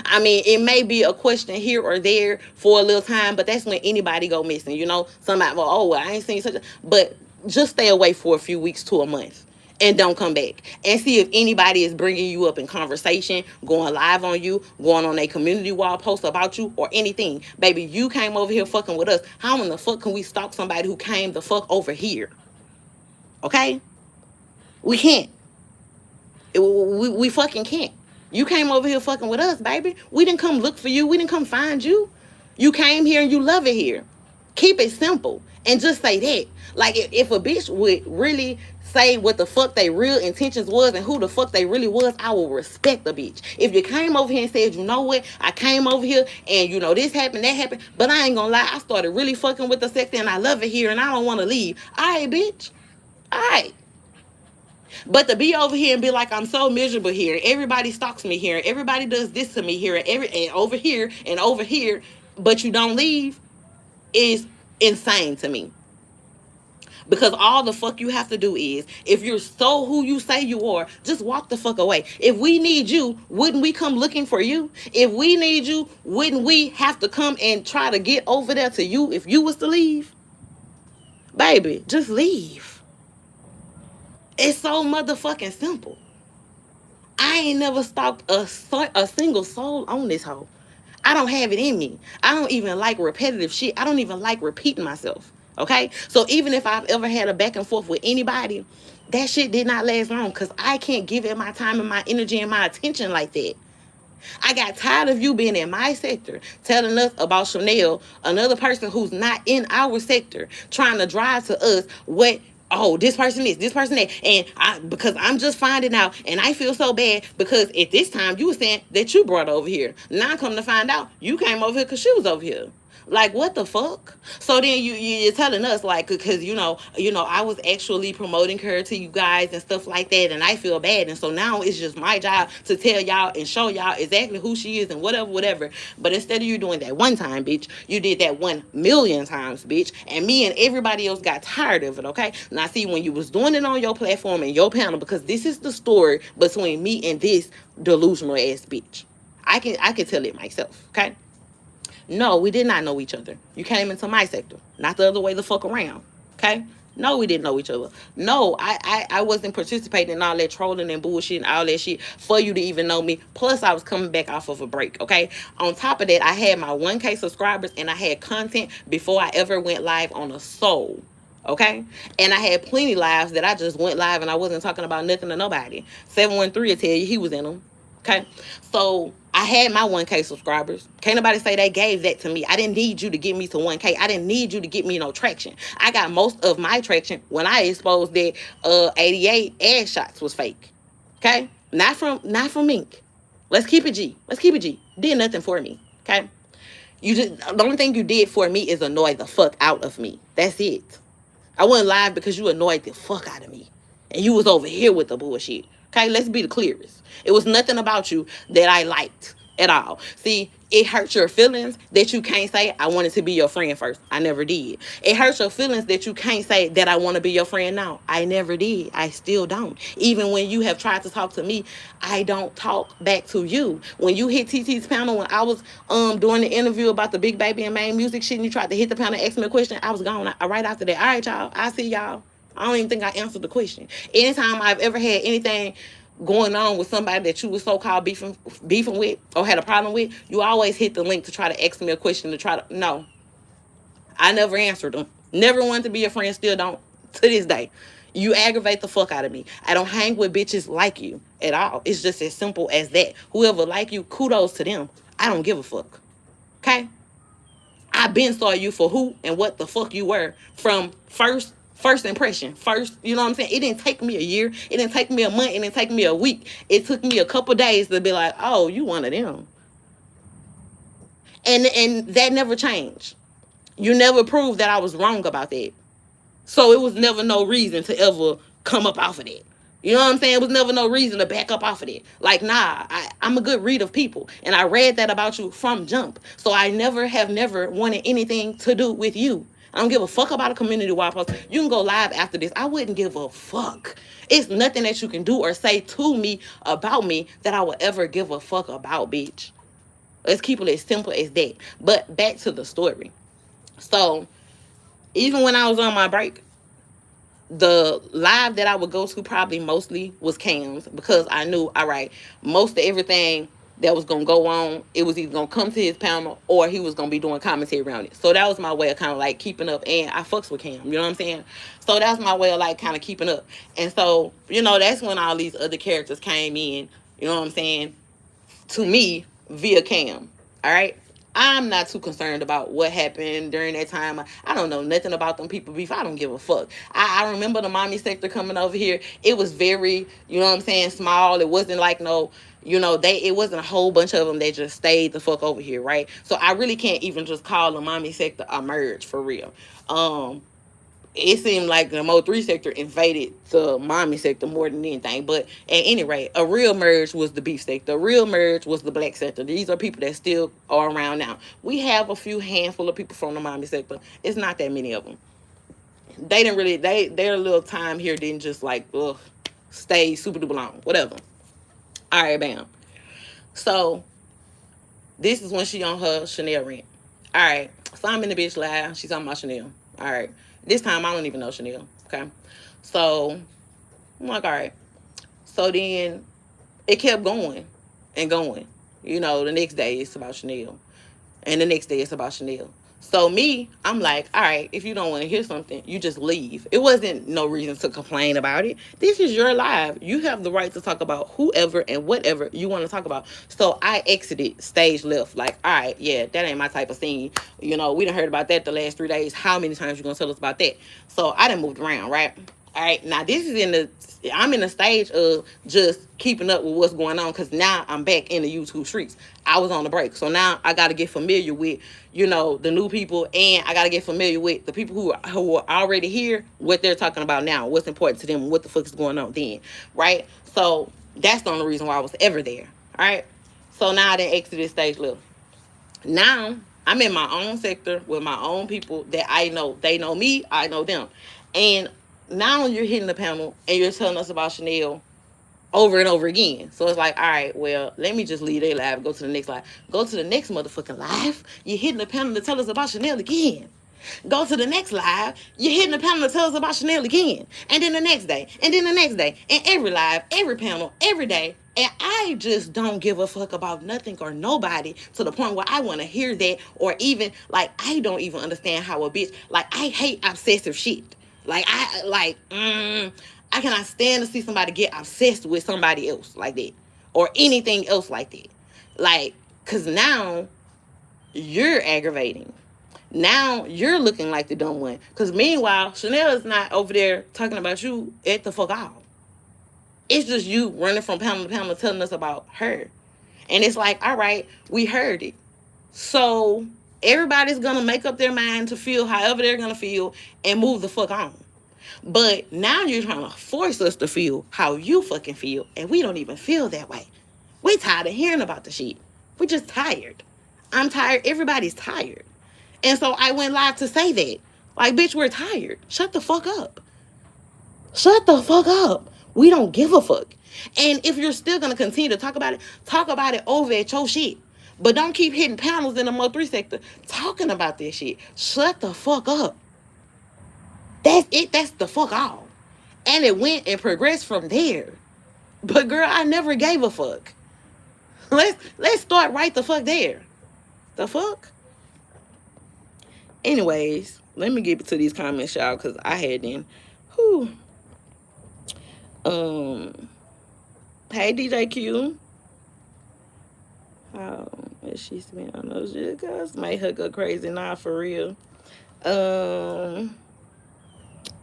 I mean, it may be a question here or there for a little time, but that's when anybody go missing. You know, somebody, well, oh, I ain't seen such a, but just stay away for a few weeks to a month and don't come back, and see if anybody is bringing you up in conversation, going live on you, going on a community wall post about you, or anything. Baby, you came over here fucking with us. How in the fuck can we stalk somebody who came the fuck over here? Okay? We can't. We fucking can't. You came over here fucking with us, baby. We didn't come look for you. We didn't come find you. You came here and you love it here. Keep it simple and just say that. Like, if a bitch would really say what the fuck they real intentions was and who the fuck they really was, I will respect the bitch. If you came over here and said, you know what, I came over here and, you know, this happened, that happened, but I ain't gonna lie, I started really fucking with the sector and I love it here and I don't want to leave. All right, bitch. All right. But to be over here and be like, I'm so miserable here, everybody stalks me here, everybody does this to me here, and over here, but you don't leave, is insane to me. Because all the fuck you have to do is, if you're so who you say you are, just walk the fuck away. If we need you, wouldn't we come looking for you? If we need you, wouldn't we have to come and try to get over there to you if you was to leave? Baby, just leave. It's so motherfucking simple. I ain't never stalked a single soul on this hoe. I don't have it in me. I don't even like repetitive shit. I don't even like repeating myself. Okay? So even if I've ever had a back and forth with anybody, that shit did not last long because I can't give it my time and my energy and my attention like that. I got tired of you being in my sector, telling us about Chanel, another person who's not in our sector, trying to drive to us what, oh, this person is, this person that, and because I'm just finding out, and I feel so bad because at this time you were saying that you brought her over here. Now I come to find out you came over here because she was over here. Like, what the fuck? So then you're telling us, like, because I was actually promoting her to you guys and stuff like that, and I feel bad, and so now it's just my job to tell y'all and show y'all exactly who she is and whatever. But instead of you doing that one time, bitch, you did that 1,000,000 times, bitch, and me and everybody else got tired of it. Okay, now see, when you was doing it on your platform and your panel, because this is the story between me and this delusional ass bitch. I can tell it myself. Okay. No, we did not know each other. You came into my sector, not the other way the fuck around. Okay? No, we didn't know each other. No, I wasn't participating in all that trolling and bullshit and all that shit for you to even know me. Plus, I was coming back off of a break, okay? On top of that, I had my 1K subscribers and I had content before I ever went live on a soul. Okay? And I had plenty lives that I just went live and I wasn't talking about nothing to nobody. 713 will tell you he was in them. Okay, so I had my 1K subscribers. Can't nobody say they gave that to me. I didn't need you to get me to 1K. I didn't need you to get me no traction. I got most of my traction when I exposed that 88 ad shots was fake. Okay, not from Mink. Let's keep it G. Did nothing for me. Okay, the only thing you did for me is annoy the fuck out of me. That's it. I wasn't live because you annoyed the fuck out of me, and you was over here with the bullshit. Okay, let's be the clearest. It was nothing about you that I liked at all. See, it hurts your feelings that you can't say, I wanted to be your friend first. I never did. It hurts your feelings that you can't say that I want to be your friend now. I never did. I still don't. Even when you have tried to talk to me, I don't talk back to you. When you hit TT's panel, when I was doing the interview about the Big Baby and Main Music shit, and you tried to hit the panel and ask me a question, I was gone right after that. All right, y'all. I see y'all. I don't even think I answered the question. Anytime I've ever had anything going on with somebody that you was so-called beefing with or had a problem with, you always hit the link to try to ask me a question no. I never answered them. Never wanted to be a friend, still don't to this day. You aggravate the fuck out of me. I don't hang with bitches like you at all. It's just as simple as that. Whoever like you, kudos to them. I don't give a fuck. Okay? I been saw you for who and what the fuck you were from first impression. You know what I'm saying? It didn't take me a year. It didn't take me a month. It didn't take me a week. It took me a couple days to be like, oh, you one of them. And that never changed. You never proved that I was wrong about that. So it was never no reason to ever come up off of that. You know what I'm saying? It was never no reason to back up off of it. Like, nah, I'm a good read of people. And I read that about you from jump. So I never wanted anything to do with you. I don't give a fuck about a community wide post. You can go live after this. I wouldn't give a fuck. It's nothing that you can do or say to me about me that I would ever give a fuck about, bitch. Let's keep it as simple as that. But back to the story. So, even when I was on my break, the live that I would go to probably mostly was Cam's, because I knew, all right, most of everything that was going to go on, it was either going to come to his panel or he was going to be doing commentary around it. So that was my way of kind of like keeping up. And I fucks with Cam, you know what I'm saying? So that's my way of like kind of keeping up. And so, that's when all these other characters came in, you know what I'm saying, to me via Cam. All right? I'm not too concerned about what happened during that time. I don't know nothing about them people beef. I don't give a fuck. I remember the mommy sector coming over here. It was very, you know what I'm saying, small. It wasn't like no, it wasn't a whole bunch of them that just stayed the fuck over here, right? So I really can't even just call the mommy sector a merge for real. It seemed like the Mo3 sector invaded the mommy sector more than anything. But at any rate, a real merge was the beef sector. A real merge was the black sector. These are people that still are around now. We have a few handful of people from the mommy sector. It's not that many of them. They didn't really, their little time here didn't just like, stay super duper long. Whatever. All right, bam. So, this is when she on her Chanel rant. All right. So, I'm in the bitch live. She's talking about Chanel. All right. This time, I don't even know Chanel, okay? So, I'm like, all right. So, then it kept going and going. The next day, it's about Chanel. And the next day, it's about Chanel. So, me, I'm like, all right, if you don't want to hear something, you just leave. It wasn't no reason to complain about it. This is your live. You have the right to talk about whoever and whatever you want to talk about. So, I exited stage left. Like, all right, yeah, that ain't my type of scene. We done heard about that the last 3 days. How many times you going to tell us about that? So, I done moved around, right? All right, now this is I'm in the stage of just keeping up with what's going on because now I'm back in the YouTube streets. I was on the break. So now I got to get familiar with, the new people, and I got to get familiar with the people who are already here, what they're talking about now, what's important to them, what the fuck is going on then, right? So that's the only reason why I was ever there, all right? So now I done exited stage left. Now I'm in my own sector with my own people that I know. They know me, I know them. And now you're hitting the panel and you're telling us about Chanel over and over again. So it's like, all right, well, let me just leave their live, go to the next live. Go to the next motherfucking live. You're hitting the panel to tell us about Chanel again. Go to the next live. You're hitting the panel to tell us about Chanel again. And then the next day. And then the next day. And every live, every panel, every day. And I just don't give a fuck about nothing or nobody to the point where I want to hear that, or even, like, I don't even understand how a bitch, like, I hate obsessive shit. I cannot stand to see somebody get obsessed with somebody else like that, or anything else like that. Like, because now you're aggravating. Now you're looking like the dumb one. Because meanwhile, Chanel is not over there talking about you at the fuck all. It's just you running from panel to panel telling us about her. And it's like, all right, we heard it. So everybody's going to make up their mind to feel however they're going to feel and move the fuck on. But now you're trying to force us to feel how you fucking feel. And we don't even feel that way. We tired of hearing about the shit. We're just tired. I'm tired. Everybody's tired. And so I went live to say that. Like, bitch, we're tired. Shut the fuck up. Shut the fuck up. We don't give a fuck. And if you're still going to continue to talk about it over at your shit. But don't keep hitting panels in the Mo3 sector talking about this shit. Shut the fuck up. That's it. That's the fuck all. And it went and progressed from there. But girl, I never gave a fuck. Let's start right the fuck there. The fuck? Anyways, let me get to these comments, y'all, because I had them. Whew. Hey, DJ Q. Oh, is she spent on those guys? Make her go crazy. Nah, for real.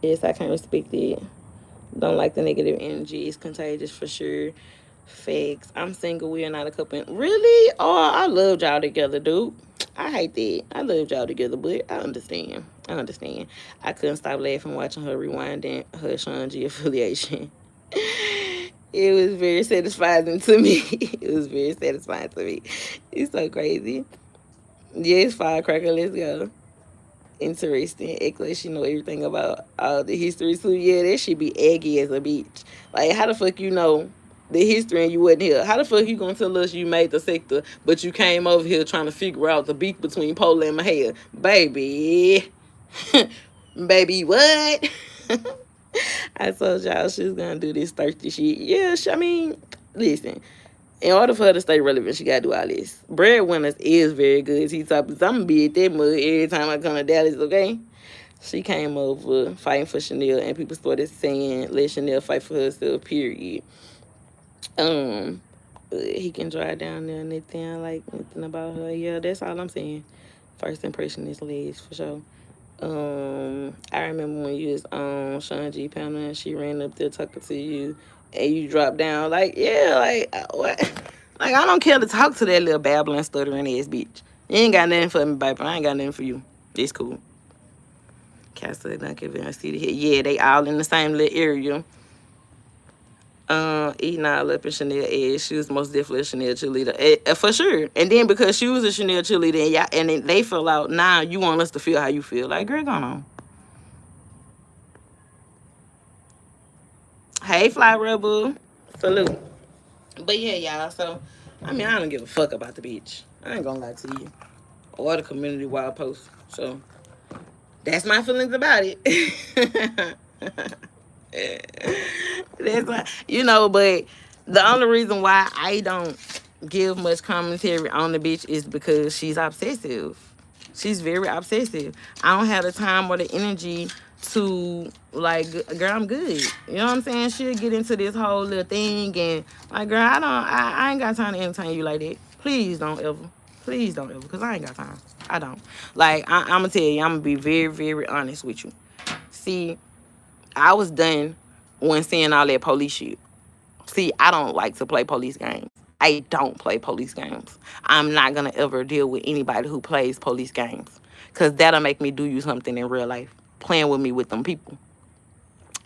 Yes, I can't respect it. Don't like the negative energy. It's contagious for sure. Facts. I'm single. We are not a couple. Really? Oh, I loved y'all together, dude. I hate that. I loved y'all together, but I understand. I couldn't stop laughing watching her rewinding her Sean G affiliation. It was very satisfying to me. It's so crazy. Yes, firecracker, let's go. Interesting. Act like she know everything about all the history. So yeah, that should be eggy as a bitch. Like, how the fuck you know the history and you wasn't here? How the fuck you gonna tell us you made the sector, but you came over here trying to figure out the beef between Pola and Mahia? Baby. Baby, what? I told y'all she was gonna do this thirsty shit. Yeah, I mean, listen. In order for her to stay relevant, she gotta do all this. Breadwinners is very good. I'm gonna be at that mug every time I come to Dallas, okay? She came over fighting for Chanel, and people started saying, let Chanel fight for herself, period. He can drive down there and anything like nothing about her. Yeah, that's all I'm saying. First impression is legs, for sure. I remember when you was on Sean G panel and she ran up there talking to you and you dropped down. Like, yeah, like, what? Like, I don't care to talk to that little babbling, stuttering ass bitch. You ain't got nothing for me, baby. I ain't got nothing for you. It's cool. Castle, Duncan, City here. Yeah, they all in the same little area. Eating all up in Chanel ass. She was most definitely a Chanel cheerleader. For sure. And then because she was a Chanel cheerleader and then they fell out, now you want us to feel how you feel. Like, girl, going on. Hey, Fly Rebel. Salute. But yeah, y'all. So, I mean, I don't give a fuck about the bitch. I ain't gonna lie to you. Or the community wild post. So, that's my feelings about it. That's why, but the only reason why I don't give much commentary on the bitch is because she's obsessive. She's very obsessive. I don't have the time or the energy to, like, girl, I'm good. You know what I'm saying? She'll get into this whole little thing and, like, girl, I ain't got time to entertain you like that. Please don't ever, because I ain't got time. I don't. Like, I'm going to tell you, I'm going to be very, very honest with you. See, I was done when seeing all that police shit. See, I don't like to play police games. I don't play police games. I'm not going to ever deal with anybody who plays police games. Because that'll make me do you something in real life. Playing with me with them people.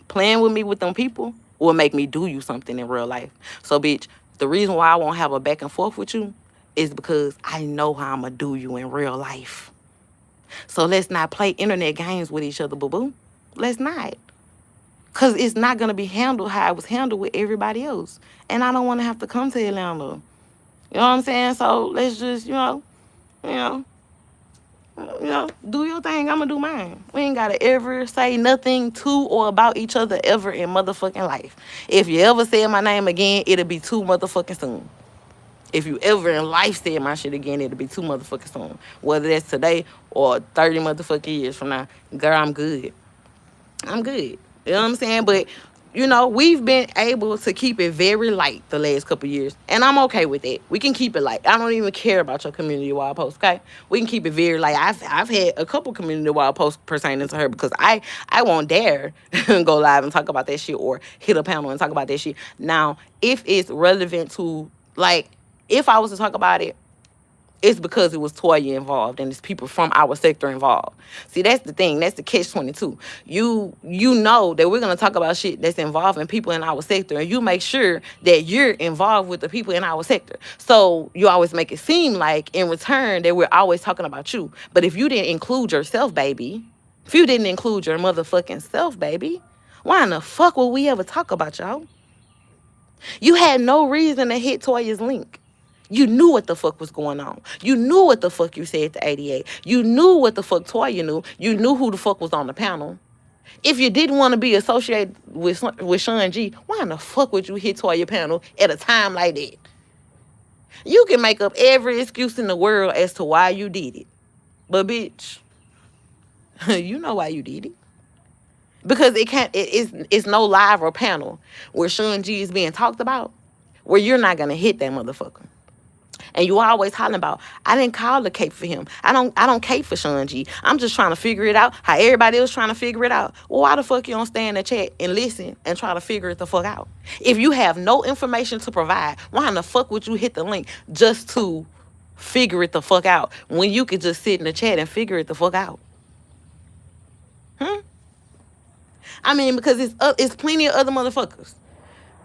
Playing with me with them people will make me do you something in real life. So, bitch, the reason why I won't have a back and forth with you is because I know how I'm going to do you in real life. So let's not play internet games with each other, boo-boo. Let's not. Because it's not going to be handled how it was handled with everybody else. And I don't want to have to come to Atlanta. You know what I'm saying? So let's just, do your thing. I'm going to do mine. We ain't got to ever say nothing to or about each other ever in motherfucking life. If you ever say my name again, it'll be too motherfucking soon. If you ever in life say my shit again, it'll be too motherfucking soon. Whether that's today or 30 motherfucking years from now. Girl, I'm good. I'm good. You know what I'm saying? But, we've been able to keep it very light the last couple of years. And I'm okay with that. We can keep it light. I don't even care about your community wild posts, okay? We can keep it very light. I've had a couple community wild posts pertaining to her because I won't dare go live and talk about that shit or hit a panel and talk about that shit. Now, if it's relevant to, if I was to talk about it, it's because it was Toya involved and it's people from our sector involved. See, that's the thing. That's the catch-22. You know that we're going to talk about shit that's involving people in our sector, and you make sure that you're involved with the people in our sector. So you always make it seem like, in return, that we're always talking about you. But if you didn't include yourself, baby, if you didn't include your motherfucking self, baby, why in the fuck would we ever talk about y'all? You had no reason to hit Toya's link. You knew what the fuck was going on. You knew what the fuck you said to 88. You knew what the fuck Toya knew. You knew who the fuck was on the panel. If you didn't want to be associated with Sean G, why in the fuck would you hit Toya panel at a time like that? You can make up every excuse in the world as to why you did it. But bitch, you know why you did it. Because it's no live or panel where Sean G is being talked about where you're not going to hit that motherfucker. And you always hollering about, I didn't call the cape for him. I don't cape for Sean G. I'm just trying to figure it out how everybody else trying to figure it out. Well, why the fuck you don't stay in the chat and listen and try to figure it the fuck out? If you have no information to provide, why in the fuck would you hit the link just to figure it the fuck out when you could just sit in the chat and figure it the fuck out? I mean, because it's plenty of other motherfuckers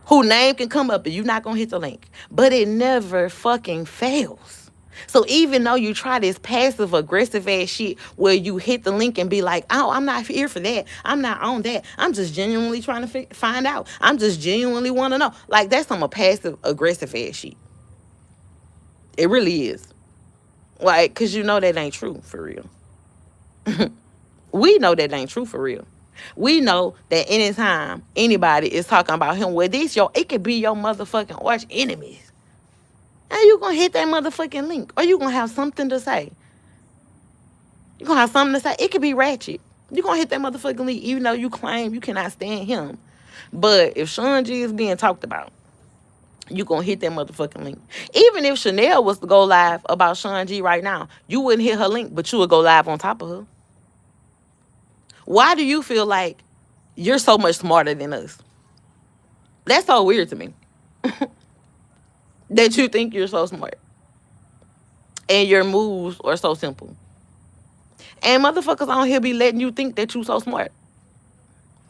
whose name can come up and you're not going to hit the link. But it never fucking fails. So even though you try this passive aggressive ass shit where you hit the link and be like, oh, I'm not here for that. I'm not on that. I'm just genuinely trying to find out. I'm just genuinely want to know. Like, that's some passive aggressive ass shit. It really is. Like, because you know that ain't true for real. We know that ain't true for real. We know that anytime anybody is talking about him, well, it could be your motherfucking arch enemies. And you gonna hit that motherfucking link. Or you gonna have something to say. You gonna have something to say. It could be ratchet. You gonna hit that motherfucking link even though you claim you cannot stand him. But if Sean G is being talked about, you gonna hit that motherfucking link. Even if Chanel was to go live about Sean G right now, you wouldn't hit her link, but you would go live on top of her. Why do you feel like you're so much smarter than us? That's so weird to me. That you think you're so smart. And your moves are so simple. And motherfuckers on here be letting you think that you so smart.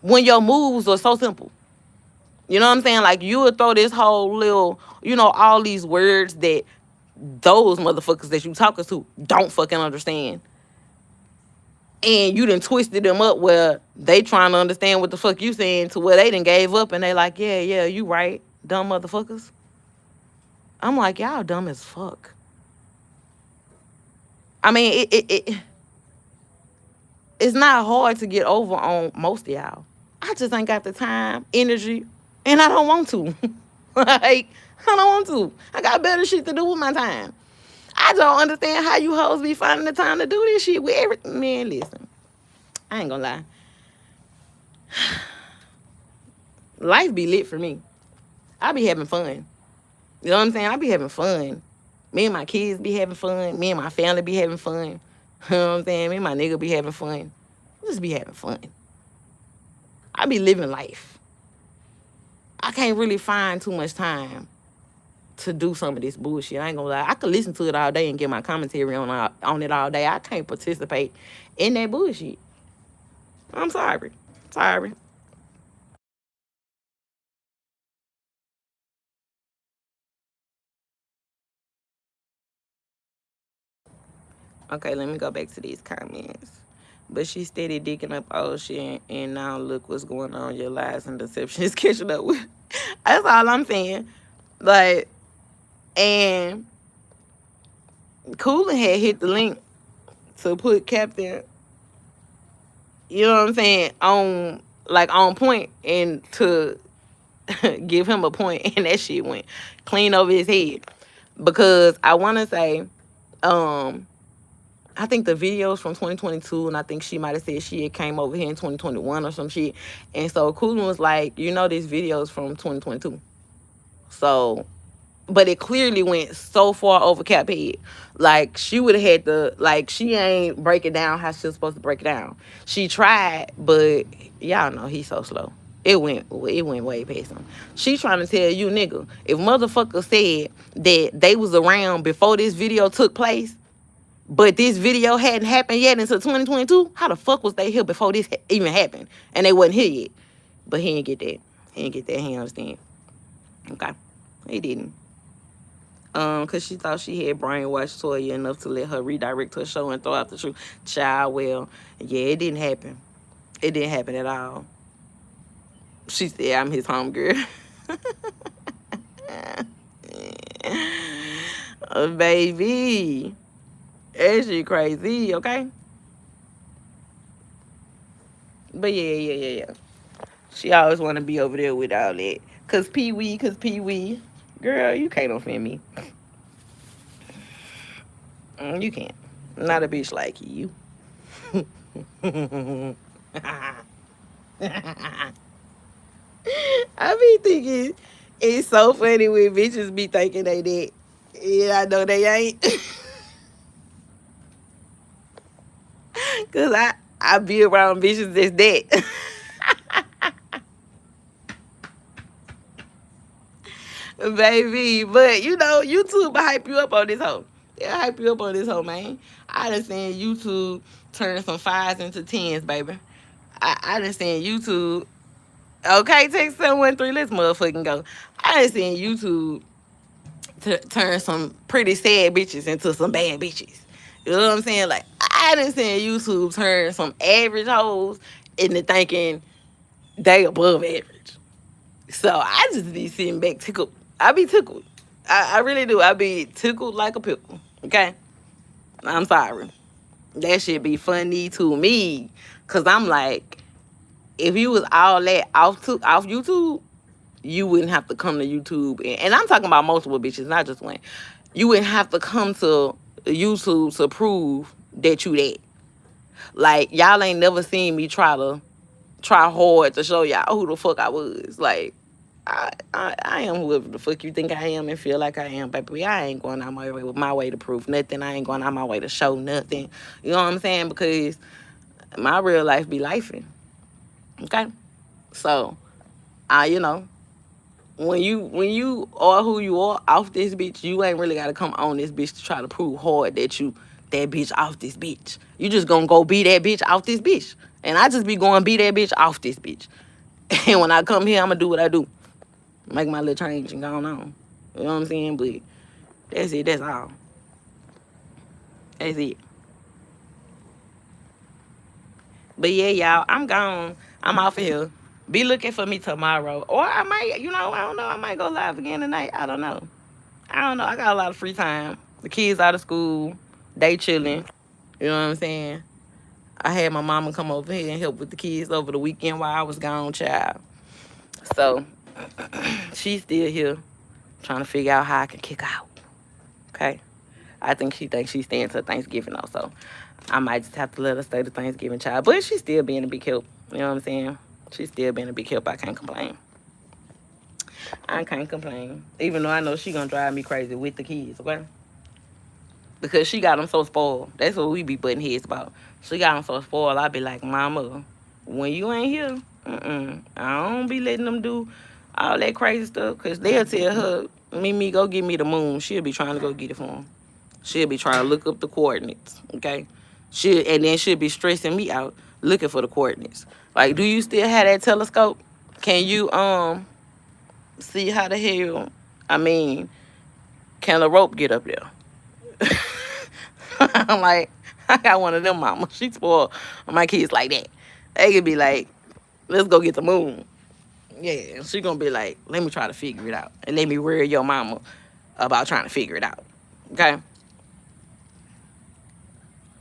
When your moves are so simple. You know what I'm saying? Like, you would throw this whole little, all these words that those motherfuckers that you talking to don't fucking understand. And you done twisted them up where they trying to understand what the fuck you saying to where they done gave up and they like, yeah, you right, dumb motherfuckers. I'm like, y'all dumb as fuck. I mean, it's not hard to get over on most of y'all. I just ain't got the time, energy, and I don't want to. Like, I don't want to. I got better shit to do with my time. I don't understand how you hoes be finding the time to do this shit with everything. Man, listen. I ain't gonna lie. Life be lit for me. I be having fun. You know what I'm saying? I be having fun. Me and my kids be having fun. Me and my family be having fun. You know what I'm saying? Me and my nigga be having fun. Just be having fun. I be living life. I can't really find too much time to do some of this bullshit. I ain't gonna lie. I could listen to it all day and get my commentary on it all day. I can't participate in that bullshit. I'm sorry. Sorry. Okay, let me go back to these comments. But she steady digging up old shit, and now look what's going on. Your lies and deception is catching up with. That's all I'm saying. Like, and Coolin had hit the link to put Captain, you know what I'm saying, on point, and to give him a point, and that shit went clean over his head. Because I want to say, I think the videos from 2022, and I think she might have said she had came over here in 2021 or some shit. And so Coolin was like, these videos from 2022. So, but it clearly went so far over Cap head. Like, she would have had to, like, she ain't break it down how she was supposed to break it down. She tried, but y'all know he's so slow. It went way past him. She trying to tell you, nigga, if motherfucker said that they was around before this video took place, but this video hadn't happened yet until 2022, how the fuck was they here before this even happened? And they wasn't here yet. But he didn't get that. He didn't get that. He didn't understand. Okay. He didn't. Cause she thought she had brainwashed Toya enough to let her redirect her show and throw out the truth. Child, well, yeah, it didn't happen. It didn't happen at all. She said, I'm his homegirl. Oh, baby. That shit crazy, okay? But yeah. She always want to be over there with all that. Cause Pee Wee. Girl, you can't offend me. You can't. Not a bitch like you. I be thinking it's so funny when bitches be thinking they that. Yeah, I know they ain't. Cause I be around bitches that's that. Baby, but YouTube will hype you up on this hoe. They'll hype you up on this hoe, man. I done seen YouTube turn some 5s into 10s, baby. I done seen YouTube. Okay, text 713, let's motherfucking go. I done seen YouTube turn some pretty sad bitches into some bad bitches. You know what I'm saying? Like, I done seen YouTube turn some average hoes into thinking they above average. So I just be sitting back tickled. I be tickled. I really do. I be tickled like a pickle. Okay? I'm sorry. That shit be funny to me. Cause I'm like, if you was all that off YouTube, you wouldn't have to come to YouTube. And I'm talking about multiple bitches, not just one. You wouldn't have to come to YouTube to prove that you that. Like, y'all ain't never seen me try hard to show y'all who the fuck I was. Like, I am whoever the fuck you think I am and feel like I am, baby. I ain't going out my way to prove nothing. I ain't going out my way to show nothing. You know what I'm saying? Because my real life be lifing. Okay? So, when you are who you are off this bitch, you ain't really gotta come on this bitch to try to prove hard that you that bitch off this bitch. You just gonna go be that bitch off this bitch. And I just be going be that bitch off this bitch. And when I come here, I'm gonna do what I do. Make my little change and go on. You know what I'm saying? But that's it. That's all. That's it. But yeah, y'all, I'm gone. I'm off of here. Be looking for me tomorrow. Or I might, I don't know. I might go live again tonight. I don't know. I got a lot of free time. The kids out of school. They chilling. You know what I'm saying? I had my mama come over here and help with the kids over the weekend while I was gone, child. So, she's still here trying to figure out how I can kick out. Okay? I think she thinks she's staying till Thanksgiving, though. So, I might just have to let her stay to Thanksgiving, child. But she's still being a big help. You know what I'm saying? She's still being a big help. I can't complain. I can't complain. Even though I know she gonna drive me crazy with the kids, okay? Because she got them so spoiled. That's what we be butting heads about. She got them so spoiled. I be like, mama, when you ain't here, I don't be letting them do all that crazy stuff, because they'll tell her, Mimi, go get me the moon. She'll be trying to go get it for him. She'll be trying to look up the coordinates, okay? And then she'll be stressing me out looking for the coordinates. Like, do you still have that telescope? Can you see how the hell, I mean, can the rope get up there? I'm like, I got one of them mamas. She spoiled my kids like that. They could be like, let's go get the moon. Yeah, she gonna be like, let me try to figure it out. And let me worry your mama about trying to figure it out. Okay?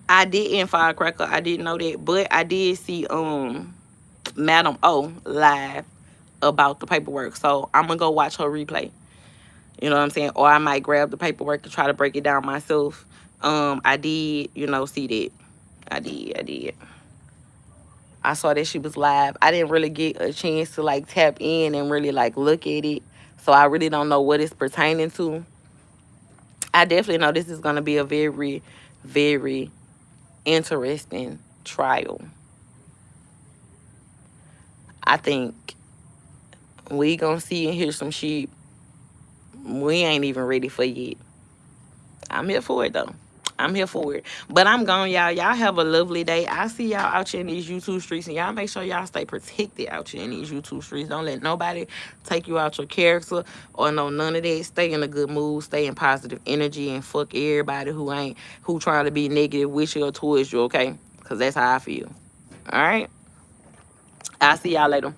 I didn't firecracker. I didn't know that. But I did see Madam O live about the paperwork. So I'm gonna go watch her replay. You know what I'm saying? Or I might grab the paperwork and try to break it down myself. I did, see that. I did. I saw that she was live. I didn't really get a chance to like tap in and really like look at it. So I really don't know what it's pertaining to. I definitely know this is going to be a very, very interesting trial. I think we going to see and hear some shit we ain't even ready for yet. I'm here for it, though. I'm here for it. But I'm gone, y'all. Y'all have a lovely day. I see y'all out here in these YouTube streets, and y'all make sure y'all stay protected out here in these YouTube streets. Don't let nobody take you out your character or none of that. Stay in a good mood. Stay in positive energy, and fuck everybody who trying to be negative with you or towards you, okay? Because that's how I feel. All right? I'll see y'all later.